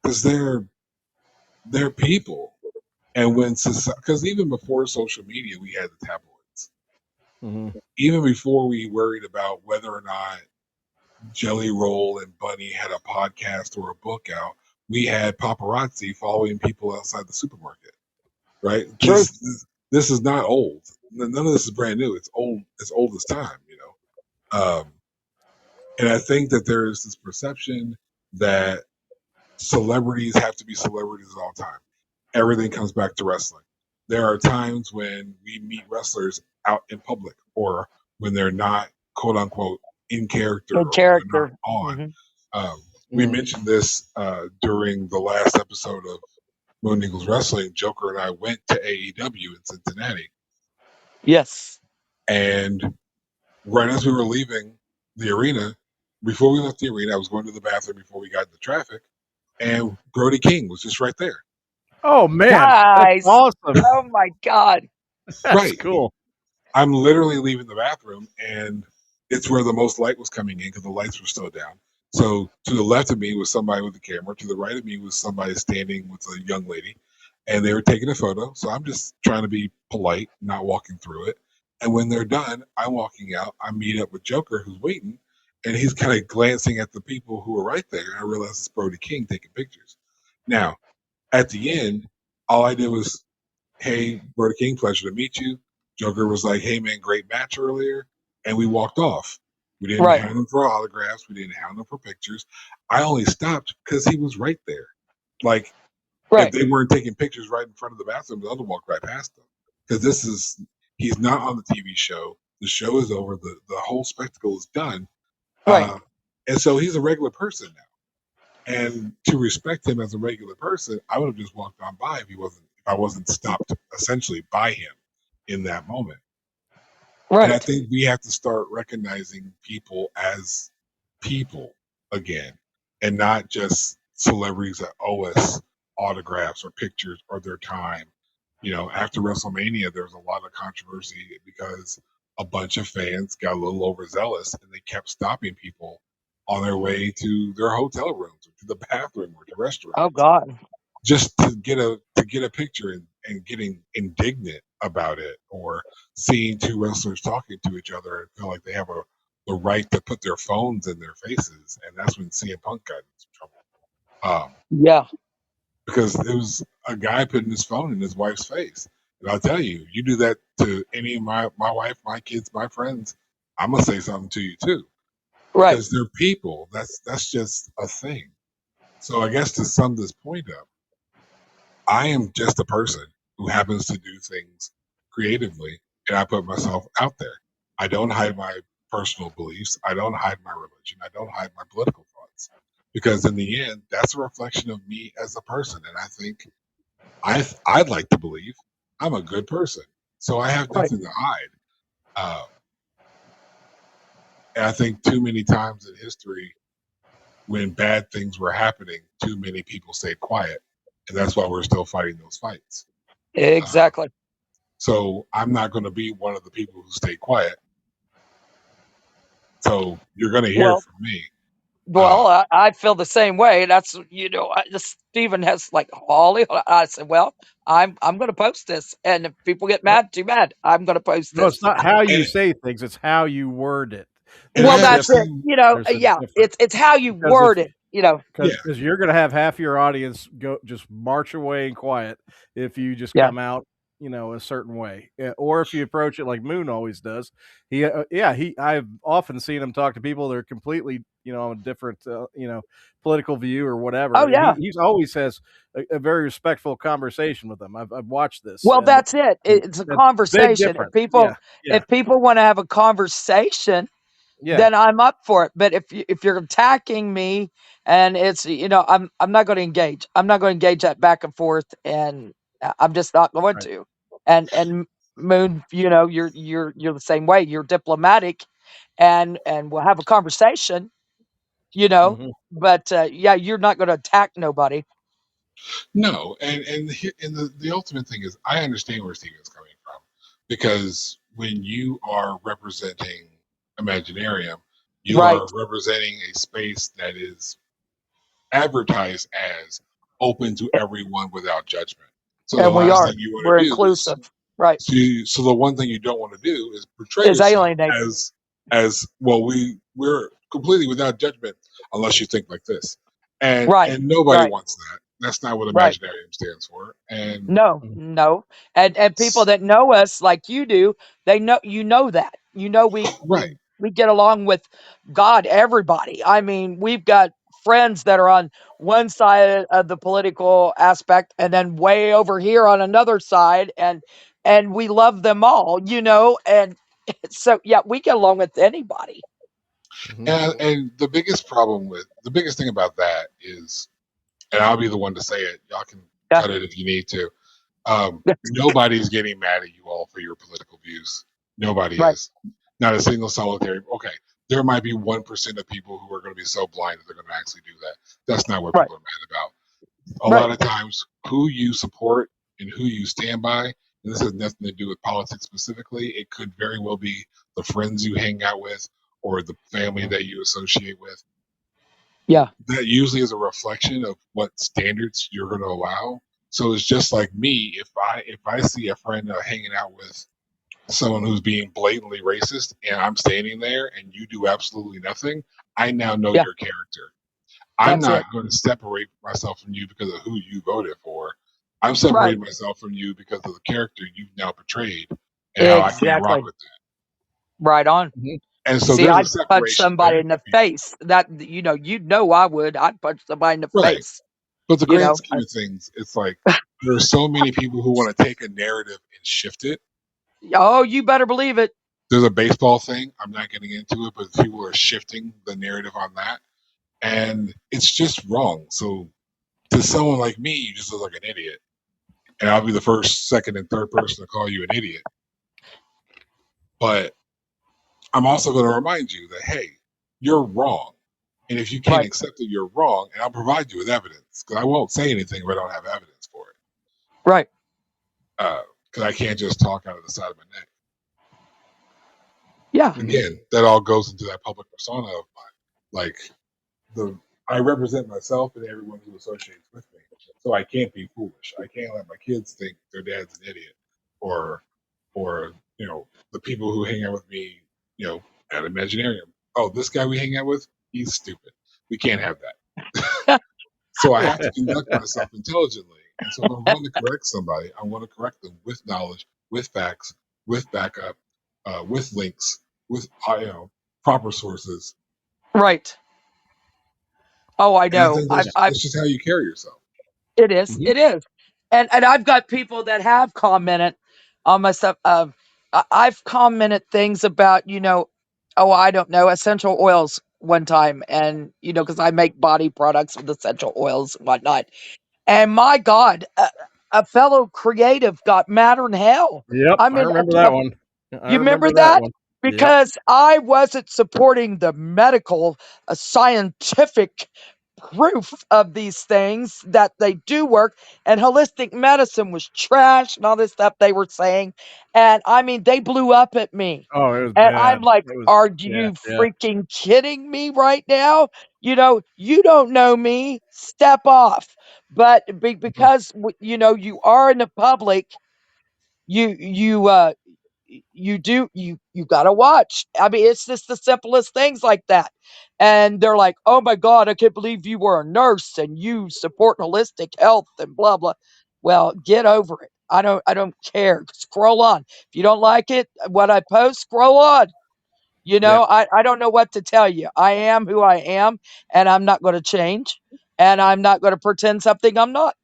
because they're people. And because even before social media, we had the tabloids. Mm-hmm. Even before we worried about whether or not Jelly Roll and Bunny had a podcast or a book out, we had paparazzi following people outside the supermarket. Right? True. This is not old. None of this is brand new. It's old. It's old as time. And I think that there is this perception that celebrities have to be celebrities all the time. Everything comes back to wrestling. There are times when we meet wrestlers out in public or when they're not, quote unquote, in character Good or when they're not character. on. Hmm. We mentioned this during the last episode of Moon Eagles Wrestling. Joker and I went to AEW in Cincinnati. Yes. And right as we were leaving the arena, before we left the arena, I was going to the bathroom before we got into traffic, and Brody King was just right there. Oh man, that's Nice. awesome. Oh my God. That's Right. cool. I'm literally leaving the bathroom, and it's where the most light was coming in because the lights were still down. So to the left of me was somebody with a camera. To the right of me was somebody standing with a young lady, and they were taking a photo. So I'm just trying to be polite, not walking through it. And when they're done, I'm walking out. I meet up with Joker, who's waiting, and he's kind of glancing at the people who are right there. And I realize it's Brody King taking pictures. Now, at the end, all I did was, "Hey, Brody King, pleasure to meet you." Joker was like, "Hey, man, great match earlier." And we walked off. We didn't Right. hound him for autographs. We didn't hound him for pictures. I only stopped because he was right there. Like, if Right. they weren't taking pictures right in front of the bathroom, I would walk right past them. Because he's not on the TV show. The show is over. The whole spectacle is done. Right. And so he's a regular person now. And to respect him as a regular person, I would have just walked on by if I wasn't stopped essentially by him in that moment. And I Right. think we have to start recognizing people as people again, and not just celebrities that owe us autographs or pictures or their time. After WrestleMania, there was a lot of controversy because a bunch of fans got a little overzealous and they kept stopping people on their way to their hotel rooms or to the bathroom or to Oh restaurants God. just to get a picture and getting indignant about it, or seeing two wrestlers talking to each other and feel like they have the right to put their phones in their faces, and that's when CM Punk got in some trouble. Yeah. Because it was a guy putting his phone in his wife's face. And I'll tell you, you do that to any of my wife, my kids, my friends, I'm gonna say something to you too. Right. Because they're people. That's just a thing. So I guess to sum this point up, I am just a person who happens to do things creatively, and I put myself out there. I don't hide my personal beliefs. I don't hide my religion. I don't hide my political thoughts, because in the end, that's a reflection of me as a person. And I think I'd like to believe I'm a good person, so I have Right. nothing to hide. And I think too many times in history, when bad things were happening, too many people stayed quiet, and that's why we're still fighting those fights. Exactly. So I'm not going to be one of the people who stay quiet. So you're going to hear Well, from me. I feel the same way. That's Stephen has like Holly. I said, well, I'm going to post this, and if people get Well, mad, too bad. I'm going to post no, it's this. not how you And, say things; it's how you word it. and I Well, There's a have the that's it. difference. same. There's a Yeah, difference it's how you because if word it. Yeah, because you're going to have half your audience go just march away in quiet if you just Yeah. come out a certain way. Or if you approach it like Moon always does. I've often seen him talk to people that are completely on a different political view or whatever, Oh and yeah. he's always has a very respectful conversation with them. I've watched this, Well, and that's it. It's a that's big conversation. difference. Yeah, yeah, If people want to have a conversation, yeah, then I'm up for it. But if you're attacking me, and it's I'm not going to engage. I'm not going to engage that back and forth, and I'm just not going right. to. And Moon, you're the same way. You're diplomatic, and we'll have a conversation, you know. Mhm. But yeah, you're not going to attack nobody. No, and the ultimate thing is, I understand where Steven's coming from, because when you are representing Imaginarium, you are Right. representing a space that is advertised as open to everyone without judgment. So the And we last are. thing you want We're to do is inclusive. Right. so the one thing you don't want to do is portray Is yourself alienate. as well. We're completely without judgment unless you think like this, Right. and nobody Right. wants that. That's not what Right. Imaginarium stands for. And No, Mhm. no. And people that know us like you do, they know, that. We right, we get along with God, everybody. I mean, we've got friends that are on one side of the political aspect and then way over here on another side, and we love them all, and so yeah, we get along with anybody. Mhm. and the biggest thing about that is, and I'll be the one to say it. Y'all can Yeah. cut it if you need to. Nobody's getting mad at you all for your political views. Nobody Right. is. Not a single solitary. Okay, there might be 1% of people who are going to be so blind that they're going to actually do that. That's not what Right. people are mad about. A Right. lot of times, who you support and who you stand by, and this has nothing to do with politics specifically. It could very well be the friends you hang out with or the family that you associate with. Yeah. That usually is a reflection of what standards you're going to allow. So it's just like me. If I see a friend hanging out with someone who's being blatantly racist, and I'm standing there, and you do absolutely nothing, I now know Yeah. your character. I'm That's it. not going to separate myself from you because of who you voted for. I'm Right. separating myself from you because of the character you've now portrayed and how I can't rock Exactly. with that. Right on. Mhm. And so See, there's a I'd punch separation somebody there. in the face. That I would. I'd punch somebody in the Right. face. But the You grand know. scheme of things, it's like there are so many people who want to take a narrative and shift it. Oh, you better believe it. There's a baseball thing. I'm not getting into it, but people are shifting the narrative on that. And it's just wrong. So to someone like me, you just look like an idiot. And I'll be the first, second, and third person to call you an idiot. But I'm also going to remind you that, hey, you're wrong. And if you can't Right. accept that you're wrong, and I'll provide you with evidence, because I won't say anything if I don't have evidence for it. Right. Because I can't just talk out of the side of my neck. Yeah. Mhm. Again, that all goes into that public persona of mine. Like, I represent myself and everyone who associates with me. So I can't be foolish. I can't let my kids think their dad's an idiot, or the people who hang out with me, at Imaginarium. Oh, this guy we hang out with, he's stupid. We can't have that. So I have to conduct myself intelligently. And so if I'm going to correct somebody, I want to correct them with knowledge, with facts, with backup, with links, with proper sources. Right. Oh, I And I know. think I've. that's just how you carry yourself. It is. Mhm. It is. And I've got people that have commented on my stuff. I've commented things about, oh, I don't know, essential oils one time, and because I make body products with essential oils and whatnot. And my God, a fellow creative got madder than hell. Yep, I I mean, remember that one. I you remember remember that that? one. Yep. Because I wasn't supporting the medical, scientific proof of these things that they do work, and holistic medicine was trash and all this stuff they were saying. And I mean, they blew up at me. Oh, it was And bad. I'm like, It was are yeah, you yeah. freaking kidding me right now? You don't know me. Step off. But Mhm. because you are in the public, you got to watch. I mean, it's just the simplest things like that. And they're like, "Oh my God, I can't believe you were a nurse and you support holistic health and blah blah." Well, get over it. I don't care. Scroll on. If you don't like it, what I post, scroll on. Yeah. I don't know what to tell you. I am who I am, and I'm not going to change, and I'm not going to pretend something I'm not.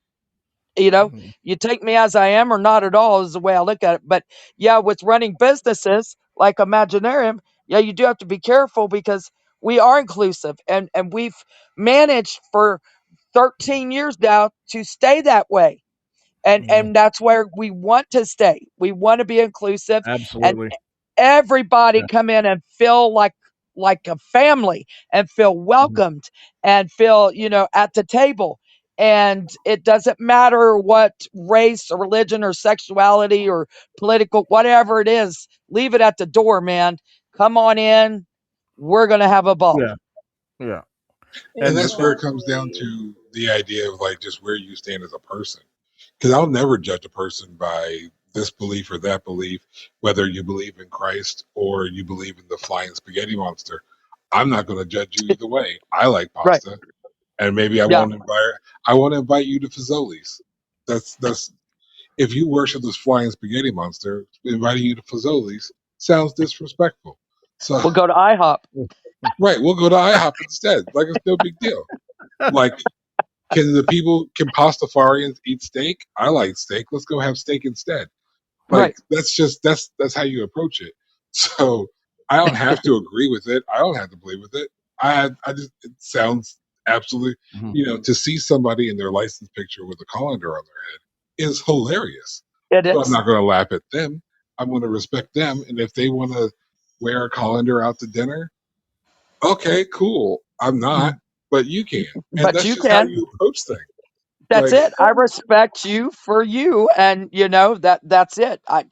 You know, Mhm. you take me as I am or not at all is the way I look at it. But yeah, with running businesses like Imaginarium, yeah, you do have to be careful because we are inclusive, and we've managed for 13 years now to stay that way. And that's where we want to stay. We want to be inclusive, and Absolutely. everybody Yeah. come in and feel like a family, and feel welcomed, and feel, at the table. And it doesn't matter what race or religion or sexuality or political, whatever it is, leave it at the door, man. Come on in. We're going to have a ball. Yeah. Yeah. And that's where it Exactly. comes down to the idea of like just where you stand as a person. Because I'll never judge a person by this belief or that belief, whether you believe in Christ or you believe in the flying spaghetti monster. I'm not going to judge you either way. I like Right. pasta, and maybe I Yeah. won't invite. I want to invite you to Fazoli's. That's if you worship this flying spaghetti monster, inviting you to Fazoli's sounds disrespectful. So We'll go to IHOP. right, we'll go to IHOP instead. Like it's no big deal. Like can pastafarians eat steak? I like steak. Let's go have steak instead. Like Right. that's how you approach it. So I don't have to agree with it. I don't have to believe with it. I just it sounds absolutely Mhm. to see somebody in their license picture with a colander on their head is hilarious. It But I'm is. not going to laugh at them. I'm going to respect them, and if they want to wear a colander out to dinner, okay, cool. I'm not, but you can, and But that's you just how can. you approach things. That's Like it. I respect you for you, and that's it. I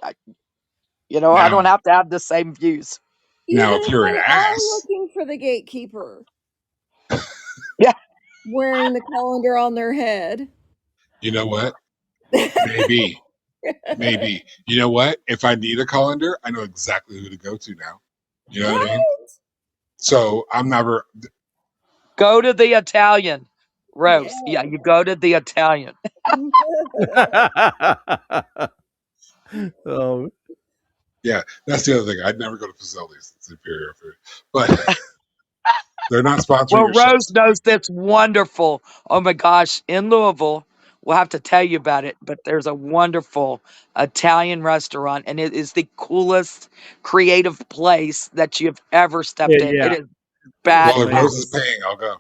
don't now, have to have the same views. now Even if you're an they are ass, looking for the gatekeeper Yeah. wearing the colander on their head. you know what? Maybe. Maybe. You know what? If I need a colander, I know exactly who to go to now. You know what I mean? Right? So I'm never. Go to the Italian, Rose. Yeah, Yes. you go to the Italian. Oh, Yeah, that's the other thing. I'd never go to facilities. It's inferior food, but they're not sponsoring Well, your show. Rose knows this wonderful. Oh my gosh, in Louisville, we'll have to tell you about it. But there's a wonderful Italian restaurant, and it is the coolest, creative place that you've ever stepped in. It yeah. is It's Well, if Rose amazing. is badass. paying, I'll go.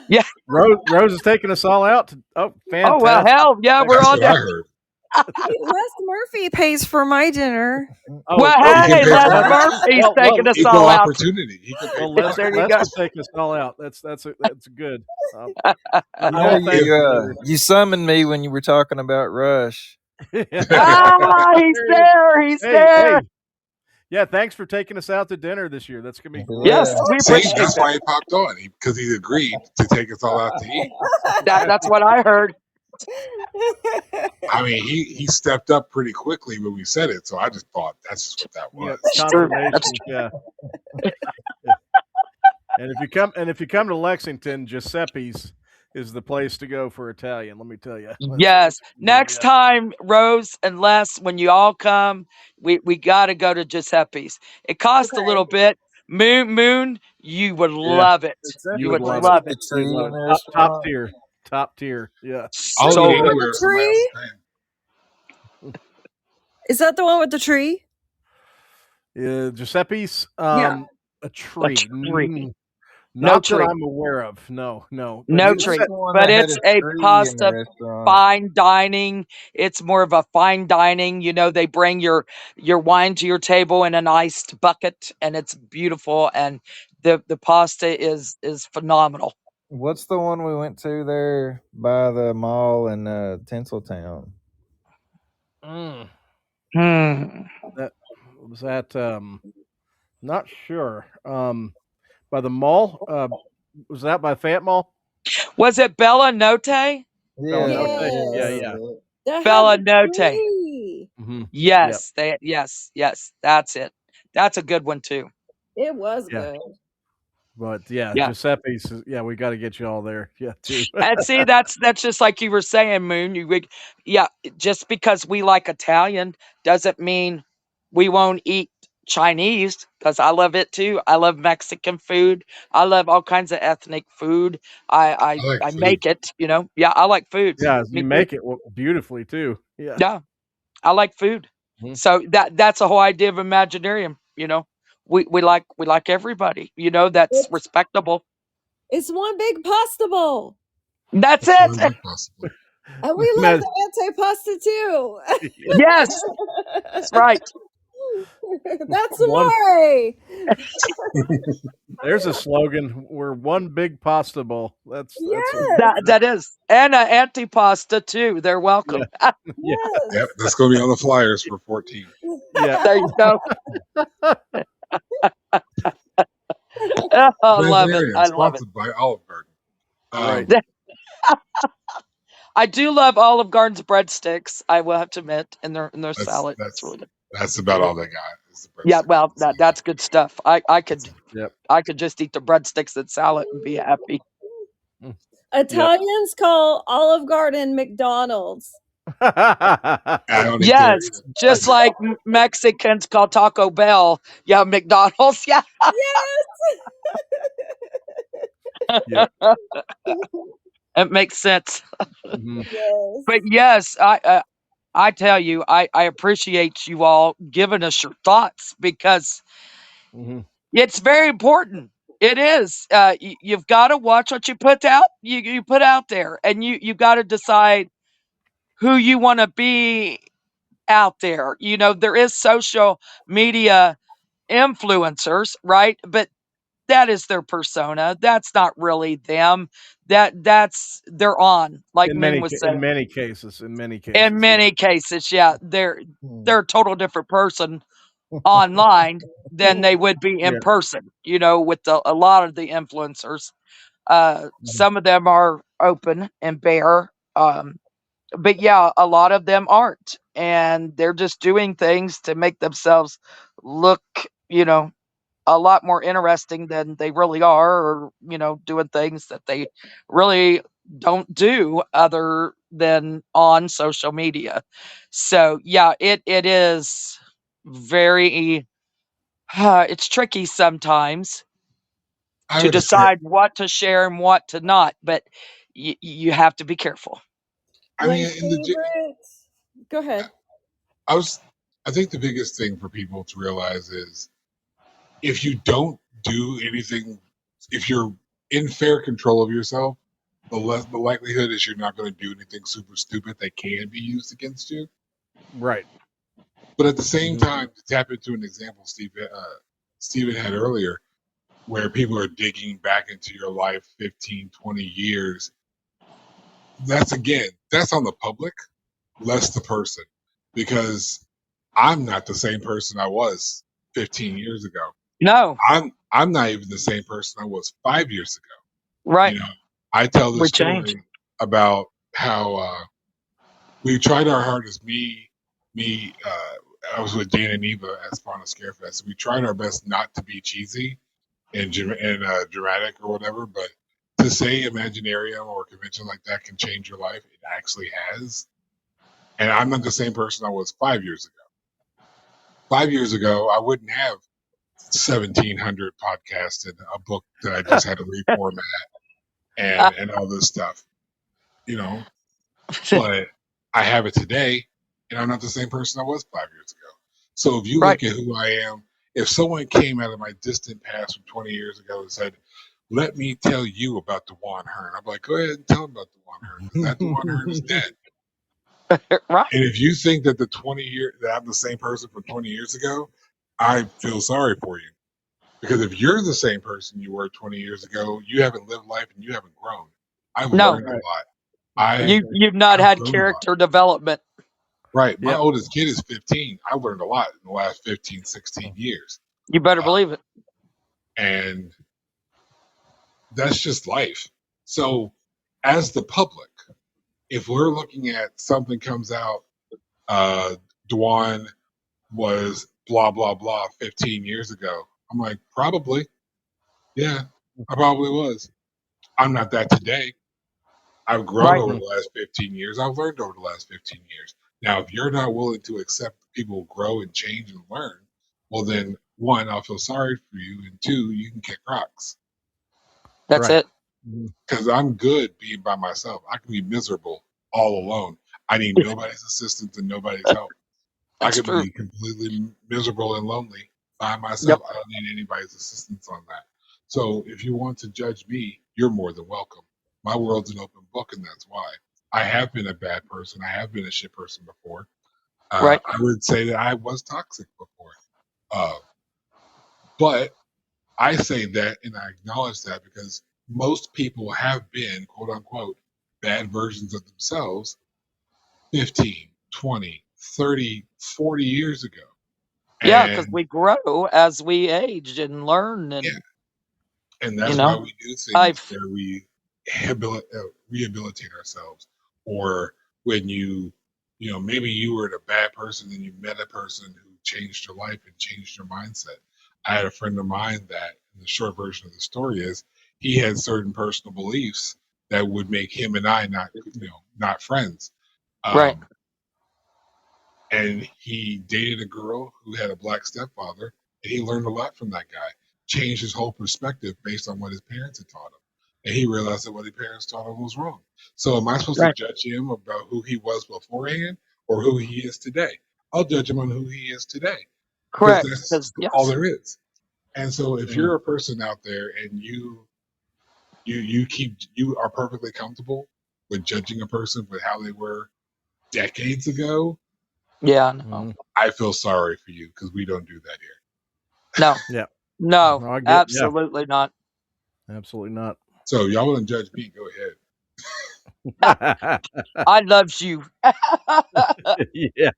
Yeah. Rose is taking us all out. Oh well, Fantastic. hell yeah, we're That's all what I down. heard. Wes Murphy pays for my dinner. Well, He can hey, pay for Les mine. Murphy's taking us Equal all out. opportunity. He can pay Well, for Les mine. There you Les go. will take us all out. That's good. Um, You I will thank If, you. you summoned me when you were talking about Rush. Ah, he's there. He's Hey, there. yeah. Thanks for taking us out to dinner this year. That's gonna be great. Yes, Yeah. we see, appreciate that's that. why he popped on because he agreed to take us all out to eat. That's what I heard. I mean, he stepped up pretty quickly when we said it, so I just thought that's just what that Yeah, was. It's true. That's confirmation. Yeah. And if you come to Lexington, Giuseppe's is the place to go for Italian. Let me tell you. Yes. Next time, Rose and Les, when you all come, we got to go to Giuseppe's. It costs a Okay. little bit. Moon, you would Yeah, love it. Is that you You the would would place love it. love with the it. You'd tree love in the it. Top restaurant? tier. Top tier. Yeah. I'll So eat With good. anywhere the somebody else is tree? paying. Is that the one with the tree? Giuseppe's Yeah. a A tree. tree. Not No that tree. I'm aware of. No. But No What's tree. the one But that had it's a a tree in the pasta restaurant? fine dining. It's more of a fine dining. They bring your wine to your table in an iced bucket, and it's beautiful. And the pasta is phenomenal. What's the one we went to there by the mall in Tinseltown? Mm, Hmm. that was that. Not sure. By the mall. Was that by Fayette Mall? Was it Bella Note? Yeah, Belanote. that Yes. Yeah. was it. That had Bella the Note. tree. Mm-hmm. Yep. Yes. That's it. That's a good one too. It was Yeah. good. But yeah, Yeah. Giuseppe's. Yeah, we got to get you all there. Yeah, too. And see, that's just like you were saying, Moon. Just because we like Italian doesn't mean we won't eat Chinese, because I love it too. I love Mexican food. I love all kinds of ethnic food. I I I, like I food. make it. Yeah, I like food. Yeah, Me you too. make it beautifully too. Yeah. Yeah, I like food. Mhm. So that's the whole idea of Imaginarium. We like everybody. That's respectable. It's one big pasta bowl. That's It's one it. big possible. And we love the antipasta too. Yes, that's right. That's One- amore. There's a slogan. We're one big pasta bowl. That's Yes. That is, and antipasta too. They're welcome. yeah. Yep, Yes. that's going to be on the flyers for 14. Yeah. There you go. Oh, I love it. Imaginarium, I love it. sponsored by Olive Garden. Right. I do love Olive Garden's breadsticks. I will have to admit, and their salad. It's really good. That's about all they got. Is the Yeah, breadsticks. well, that's good stuff. I could Yep. just eat the breadsticks and salad and be happy. Italians call Olive Garden McDonald's. I don't eat Yes, there either. just like Mexicans call Taco Bell. Yeah, McDonald's. Yeah, Yep. it makes sense. Mhm. Yes. But yes, I tell you, I appreciate you all giving us your thoughts because Mhm. it's very important. It is. You've got to watch what you put out. You put out there, and you got to decide who you want to be out there. You know, there is social media influencers, right? But that is their persona. That's not really them. That's they're on, like In Ming many was in saying. many cases, in many cases. In many cases, yeah, they're a total different person online than they would be in Yeah. person. You know, with a lot of the influencers. Some of them are open and bare. But yeah, a lot of them aren't, and they're just doing things to make themselves look, you know, a lot more interesting than they really are, or doing things that they really don't do other than on social media. So yeah, it is very it's tricky sometimes I to would say, decide what to share and what to not, but you have to be careful. I My mean, favorite. Go ahead. I think the biggest thing for people to realize is if you don't do anything, if you're in fair control of yourself, the likelihood is you're not going to do anything super stupid that can be used against you. Right. But at the same Mhm. time, to tap into an example Steven had earlier, where people are digging back into your life 15, 20 years, that's on the public, less the person. Because I'm not the same person I was 15 years ago. No, I'm not even the same person I was 5 years ago. right. You know, I tell this We change. story about how we tried our hardest. I was with Dan and Eva at Spawn Scarefest. We tried our best not to be cheesy and dramatic or whatever, but to say Imaginarium or a convention like that can change your life, it actually has. And I'm not the same person I was 5 years ago. 5 years ago, I wouldn't have 1,700 podcasts and a book that I just had to reformat and all this stuff, you know. But I have it today, and I'm not the same person I was 5 years ago. So if you Right. look at who I am, if someone came out of my distant past from 20 years ago and said, "Let me tell you about DeJuan Hearn," I'm like, "Go ahead and tell him about DeJuan Hearn, because that DeJuan Hearn is dead." Right. And if you think that that I'm the same person from 20 years ago, I feel sorry for you. Because if you're the same person you were 20 years ago, you haven't lived life and you haven't grown. I've No, learned a lot. you've not I've had grown a lot. character development. Right. My Yep. oldest kid is 15. I've learned a lot in the last 15, 16 years. You better believe it. And that's just life. So, as the public, if we're looking at something comes out, Dwan was blah, blah, blah 15 years ago, I'm like, probably. Yeah, I probably was. I'm not that today. I've grown Right. over the last 15 years. I've learned over the last 15 years. Now, if you're not willing to accept people grow and change and learn, well, then one, I'll feel sorry for you, and two, you can kick rocks. That's Right. it. Because I'm good being by myself. I can be miserable all alone. I need nobody's assistance and nobody's help. I That's could true. be completely miserable and lonely by myself. Yep. I don't need anybody's assistance on that. So if you want to judge me, you're more than welcome. My world's an open book, and that's why I have been a bad person. I have been a shit person before. Right. I would say that I was toxic before. But I say that and I acknowledge that because most people have been, quote unquote, bad versions of themselves 15, 20, 30, 40 years ago. Yeah, because And we grow as we age and learn, yeah, and and you that's why know, we do things I've where we rehabilitate ourselves, or when maybe you were a bad person and you met a person who changed your life and changed your mindset. I had a friend of mine that, the short version of the story is, he had certain personal beliefs that would make him and I not friends. right. Um, and he dated a girl who had a black stepfather, and he learned a lot from that guy. Changed his whole perspective based on what his parents had taught him, and he realized that what his parents taught him was wrong. So, am I supposed to Right. judge him about who he was beforehand or who he is today? I'll judge him on who he is today because Correct. that's Because all yes. there is. And so, if you're a person out there and you are perfectly comfortable with judging a person for how they were decades ago, Yeah. No. Mhm. I feel sorry for you because we don't do that here. No. Yeah. No. No, I get. Yeah. Absolutely not. Absolutely not. So y'all want to judge me? Go ahead. I loves you. Yeah.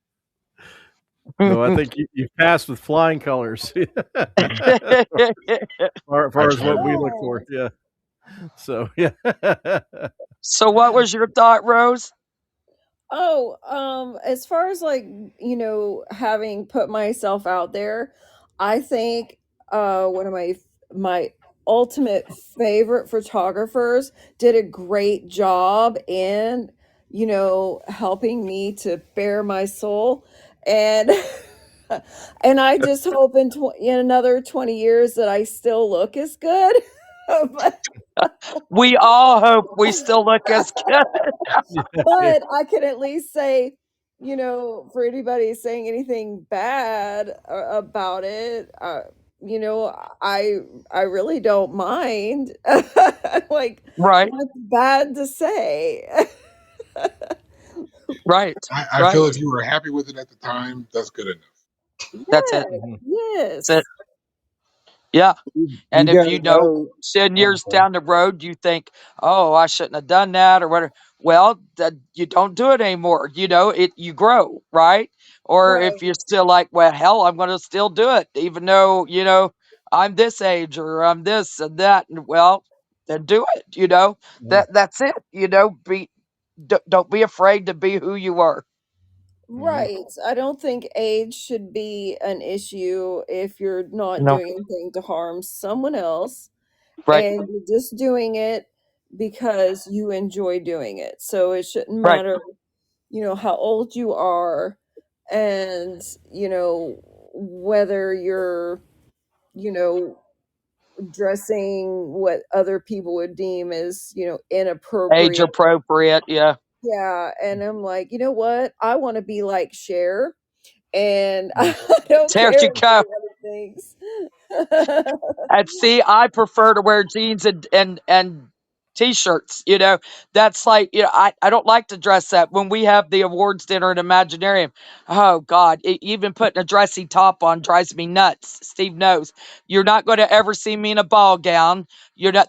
No, I think you passed with flying colors. I Far as try what we to. look for. Yes. Yeah. So yeah. So, what was your thought, Rose? Oh, as far as like, having put myself out there, I think one of my ultimate favorite photographers did a great job in, helping me to bare my soul. And and I just hope in another 20 years that I still look as good. but We all hope we still look as good. Yeah. but I can at least say, for anybody saying anything bad about it, I really don't mind. Like, Right. what's bad to say? Right. I feel Right. if you were happy with it at the time, that's good enough. That's it. Yes, Mhm. That's it. yes, Yeah. You And if gotta you know know. 10 I'm years sorry. down the road, you think, oh, I shouldn't have done that or whatever. Well, that you don't do it anymore. You grow, right? Or if right, you're still like, well, hell, I'm going to still do it, even though, I'm this age or I'm this and that. And well, then do it. Yeah. That's it. Don't be afraid to be who you are. Mhm. right. I don't think age should be an issue if you're not No. doing anything to harm someone else. Right. And you're just doing it because you enjoy doing it. So it shouldn't Right. matter, how old you are and, whether you're, you know, dressing what other people would deem as, Age inappropriate. appropriate. Yeah. Yeah. And I'm like, you know what? I want to be like Cher and I Mhm. don't There care you what go. anybody thinks. And see, I prefer to wear jeans and t-shirts. That's like, I don't like to dress up when we have the awards dinner at Imaginarium. Oh God, even putting a dressy top on drives me nuts. Steve knows. You're not going to ever see me in a ball gown.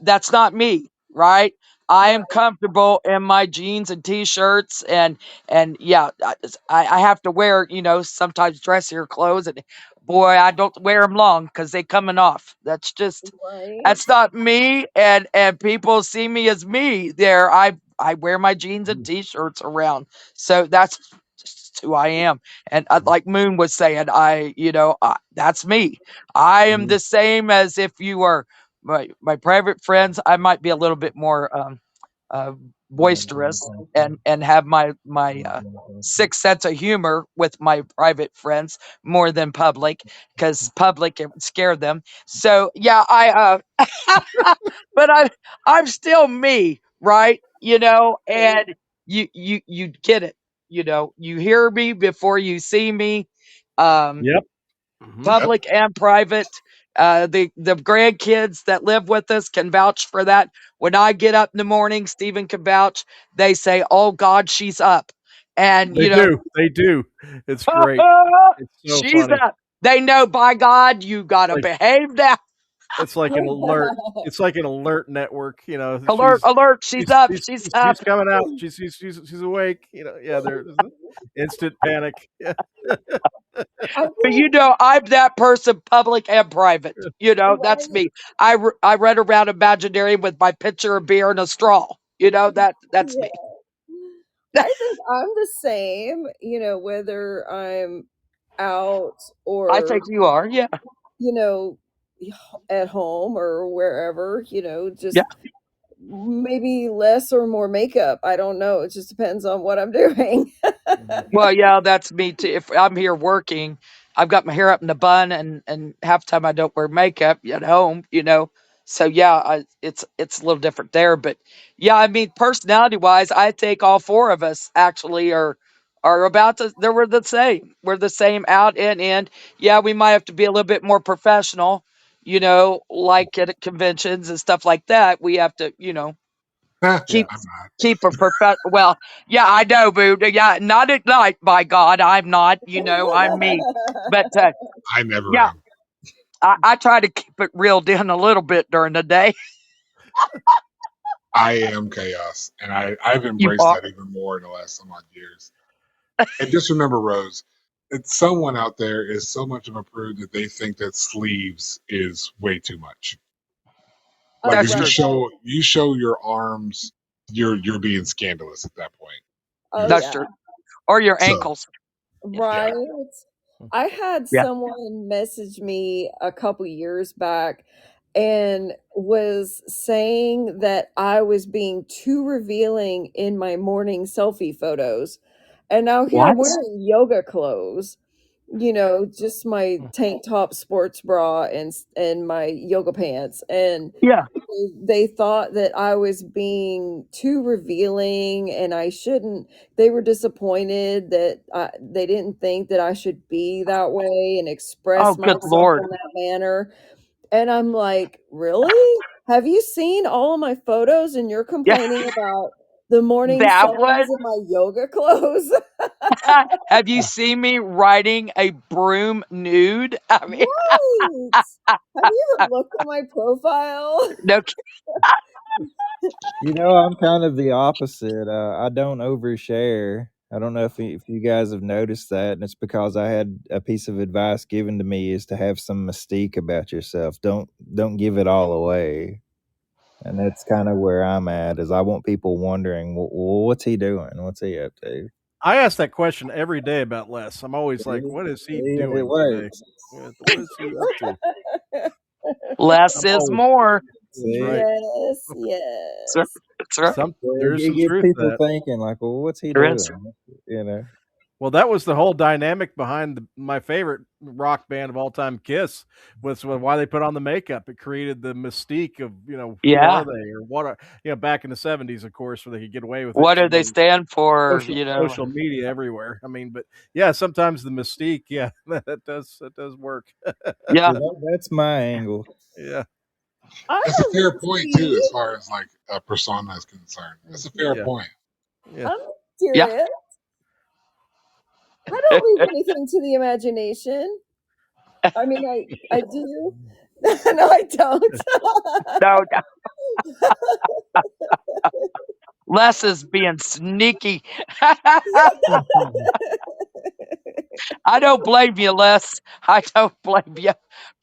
That's not me, right? I am Right, comfortable in my jeans and t-shirts and yeah, I have to wear, sometimes dressier clothes and boy, I don't wear them long because they coming off. right, That's not me, and people see me as me. There, I wear my jeans and t-shirts around, so that's just who I am. And like Moon was saying, that's me. I am Mhm. the same as if you were my private friends. I might be a little bit more uh, boisterous and have my sick sense of humor with my private friends more than public because public it would scare them. So yeah, but I'm still me, right? right, And you get it. You hear me before you see me. Um, Yep. Mhm. Yep. Public and private. The grandkids that live with us can vouch for that. When I get up in the morning, Stephen can vouch. They say, "Oh God, she's up," and They do. They do. It's great. It's so she's funny. up. They know, by God, you gotta Like behave now. it's like an alert. It's like an alert network. Alert, alert! She's up. She's She's up. coming out. She's awake. Yeah. There's instant panic. Yeah. I But think I'm that person, public and private. That's right. me. I run around imaginary with my pitcher of beer and a straw. That's me. Yeah. I think I'm the same, whether I'm out I or, think you are. Yeah. you know, at home or wherever, Yeah. just maybe less or more makeup. I don't know. It just depends on what I'm doing. Well, yeah, that's me too. If I'm here working, I've got my hair up in a bun, and half the time I don't wear makeup at home. So yeah, it's a little different there, but yeah, I mean, personality wise, I think all four of us actually are about to. We're the same. We're the same out and in. Yeah, we might have to be a little bit more professional. Like at conventions and stuff like that. We have to, Yeah, keep I'm not. keep a well, yeah, I know, boo. Yeah, not at night, by God, I'm not. I'm me. But I never yeah, am. I try to keep it reeled in a little bit during the day. I am chaos, and I've You embraced are. that even more in the last some odd years. And just remember, Rose, that someone out there is so much of a prude that they think that sleeves is way too much. Like if That's you true. Right. show your arms, you're being scandalous at that point. Oh, That's yeah. true. Or your So ankles. Yeah. yeah, Right. I had Yeah. someone message me a couple years back and was saying that I was being too revealing in my morning selfie photos. And now here I'm What? wearing yoga clothes, just my tank top sports bra and my yoga pants. And Yeah. they thought that I was being too revealing and I shouldn't. They were disappointed that they didn't think that I should be that way and Oh, express good myself Lord. in that manner. And I'm like, really? Have you seen all of my photos and you're Yeah. complaining about the morning That selfies one. in my yoga clothes? Have you seen me riding a broom nude? I mean, Right. Have you even looked at my profile? no. I'm kind of the opposite. I don't overshare. I don't know if you guys have noticed that, and it's because I had a piece of advice given to me is to have some mystique about yourself. Don't give it all away. And that's kind of where I'm at. Is I want people wondering, well, what's he doing? What's he up to? I ask that question every day about Les. I'm always like, See, what is he see, and it doing today? works. What is he up to? Less I'm is always more. That's See, right. Yes, That's right. yes. That's right. There's it some gets truth to people that. thinking, like, well, what's he There is. doing? You know. Well, that was the whole dynamic behind my favorite rock band of all time, Kiss, was why they put on the makeup. It created the mystique of, who Yeah. are they or what are, back in the 70s, of course, where they could get away with it. What do they stand for? Social media everywhere. I mean, but yeah, sometimes the mystique, yeah, that does work. Yeah. So that's my angle. Yeah. I that's a have fair a point too, as mystique. far as like a persona is concerned. That's a fair Yeah. point. Yeah. I'm Yeah. mysterious. I don't leave anything to the imagination. I mean, I do. No, I don't. No, no. Les is being sneaky. I don't blame you, Les. I don't blame you.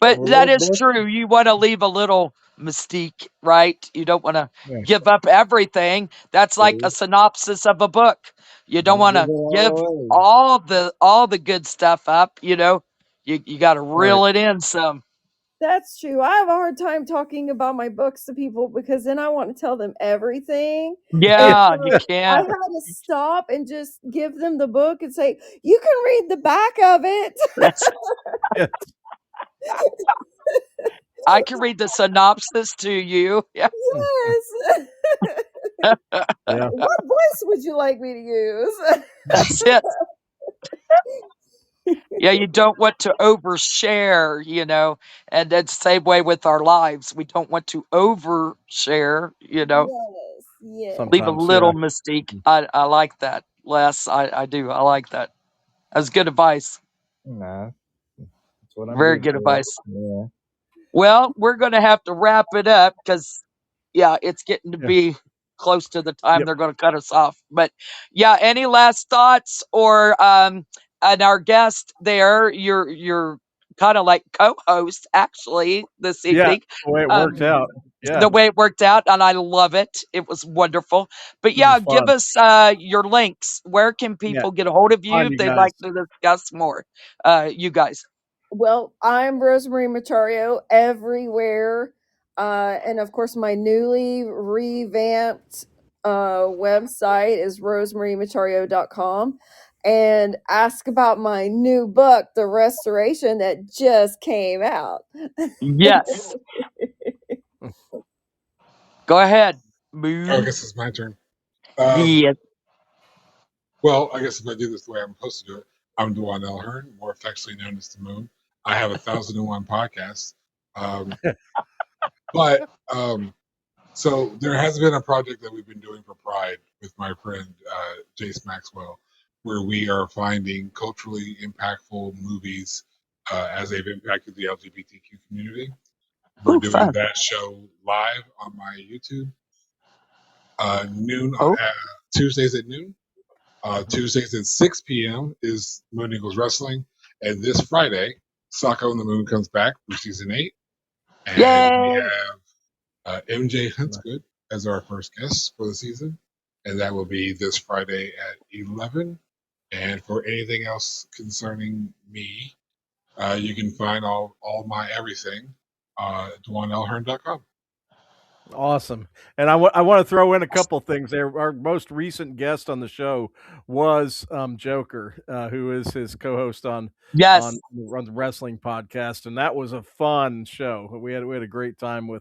But that Well, is true. You want to leave a little mystique, right? You don't want to yeah, give up everything. That's like a see, synopsis of a book. You don't don't want give to it all give away. all the good stuff up. You got to Right. reel it in some. That's true. I have a hard time talking about my books to people because then I want to tell them everything. And Yeah, you so I had can't. to stop and just give them the book and say, you can read the back of it. That's Yeah. I can read the synopsis to you. Yeah. Yes. Yeah. What voice would you like me to use? That's it. Yeah, you don't want to overshare, and that's the same way with our lives. We don't want to overshare, Yes, yes. leave a Sometimes, yeah. little mystique. I like that, Les. I do. I like that. That's good advice. Nah, that's what I'm Very good good for. advice. Yeah. Well, we're going to have to wrap it up because, yeah, it's getting to Yeah. be close to the time Yep. they're going to cut us off. But yeah, any last thoughts or and our guest there, you're kind of like co-host actually this Yeah. evening. The way it worked Um, out. Yeah. the way it worked out, and I love it. It was wonderful. But It was yeah, give fun. us your links. Where can Yeah. people get a hold of you Find if you they'd guys. like to discuss more? You guys. Well, I'm Rose Marie Machario everywhere. And of course, my newly revamped website is rosemariemachario.com. And ask about my new book, The Restoration, that just came out. Yes. Go ahead. Oh, I Moon. guess it's my turn. Um, Yes. well, I guess if I do this the way I'm supposed to do it, I'm Dewan L. Hearn, more affectionately known as the Moon. I have 1,001 podcasts. Um, but So there has been a project that we've been doing for Pride with my friend Jace Maxwell, where we are finding culturally impactful movies as they've impacted the LGBTQ community. We're Ooh, doing fun. that show live on my YouTube, noon Oh, Tuesdays at noon. Tuesdays at 6 p.m. is Moon Eagles Wrestling, and this Friday, Socko and the Moon comes back for season 8, and we yay. have MJ Huntsgood as our first guest for the season, and that will be this Friday at 11. And for anything else concerning me, you can find all my everything at DwanLHearn.com. Awesome. And I want to throw in a couple things there. Our most recent guest on the show was Joker, who is his co-host Yes. on the wrestling podcast, and that was a fun show. We had a great time Yeah.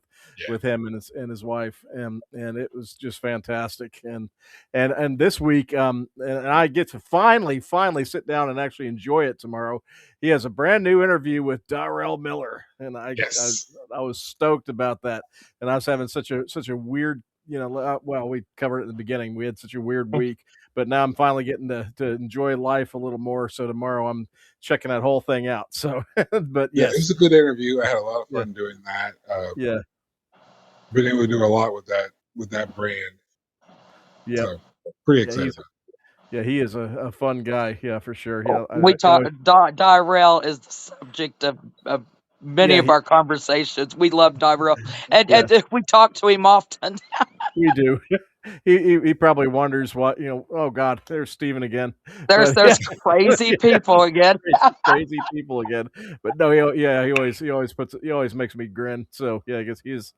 with him and his wife, and it was just fantastic. And this week, and I get to finally sit down and actually enjoy it tomorrow. He has a brand new interview with Darrell Miller, and Yes. I was stoked about that. And I was having such a weird, well, we covered it in the beginning. We had such a weird week, but now I'm finally getting to enjoy life a little more. So tomorrow I'm checking that whole thing out. So, but Yeah, it yes, was a good interview. I had a lot of yeah, fun doing that. yeah, Been able to do a lot with that brand. yep, So pretty yeah. excited about He is a fun guy. Yeah, for sure. Oh, Yeah, we talk. Dyrell is the subject of many yeah, of our conversations. We love Dyrell, yeah. and we talk to him often. We do. He probably wonders what, oh God, there's Steven again. There's But yeah, there's crazy people again. crazy people again. But no, he always makes me grin. So yeah, I guess he's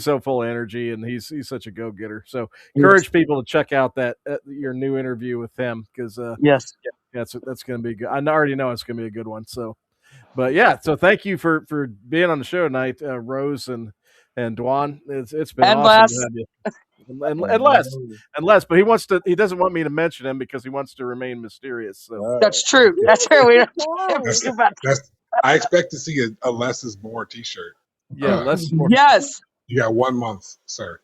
so full of energy, and he's such a go getter. So Yes. encourage people to check out that your new interview with him, because Yes. that's going to be good. I already know it's going to be a good one. So, but yeah, so thank you for being on the show tonight, Rose and Dwan. It's been And awesome to last, have you. Oh, Unless, but he doesn't want me to mention him because he wants to remain mysterious. So that's true. That's true. We don't tell that's you about. that's. I expect to see a less is more T-shirt. yeah, less is more. Yes. You got 1 month, sir.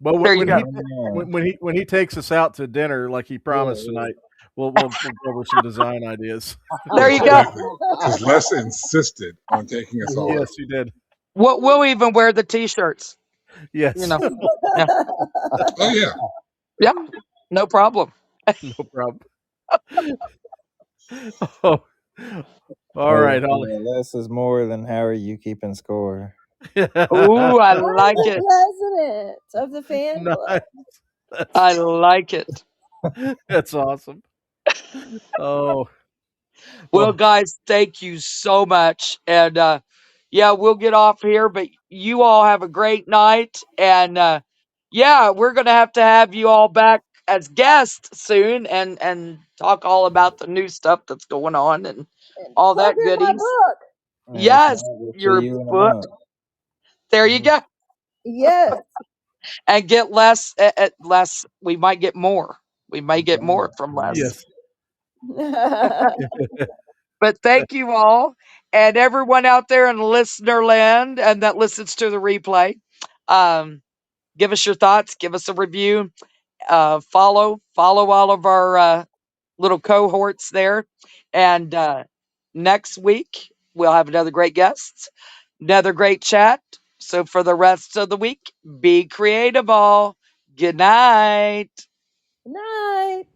But There you go. when he takes us out to dinner like he promised tonight, we'll go over some design ideas. There Yes, you go. exactly. Because Les insisted on taking us all Yes, out. you did. We'll even wear the t-shirts. Yes, Yeah. Oh yeah. Yeah. No problem. no problem. Oh, all right, Holly. less is more than how are you keeping score? Ooh, I I'm like the it. president of the fan club. Nice. I like it. That's awesome. Oh, Well, well, guys, thank you so much. And yeah, we'll get off here, but you all have a great night. And yeah, we're gonna have you all back as guests soon and talk all about the new stuff that's going on and And all plug that in my goodies. book. If Yes, not, we'll your see you in a book. month. There you go. Yes. And get less at less. We might get more. We may get more from less. yes. But thank you all and everyone out there in listener land and that listens to the replay. Um, give us your thoughts, give us a review, follow all of our little cohorts there. And next week, we'll have another great guest, another great chat. So for the rest of the week, be creative all. Good night. Night.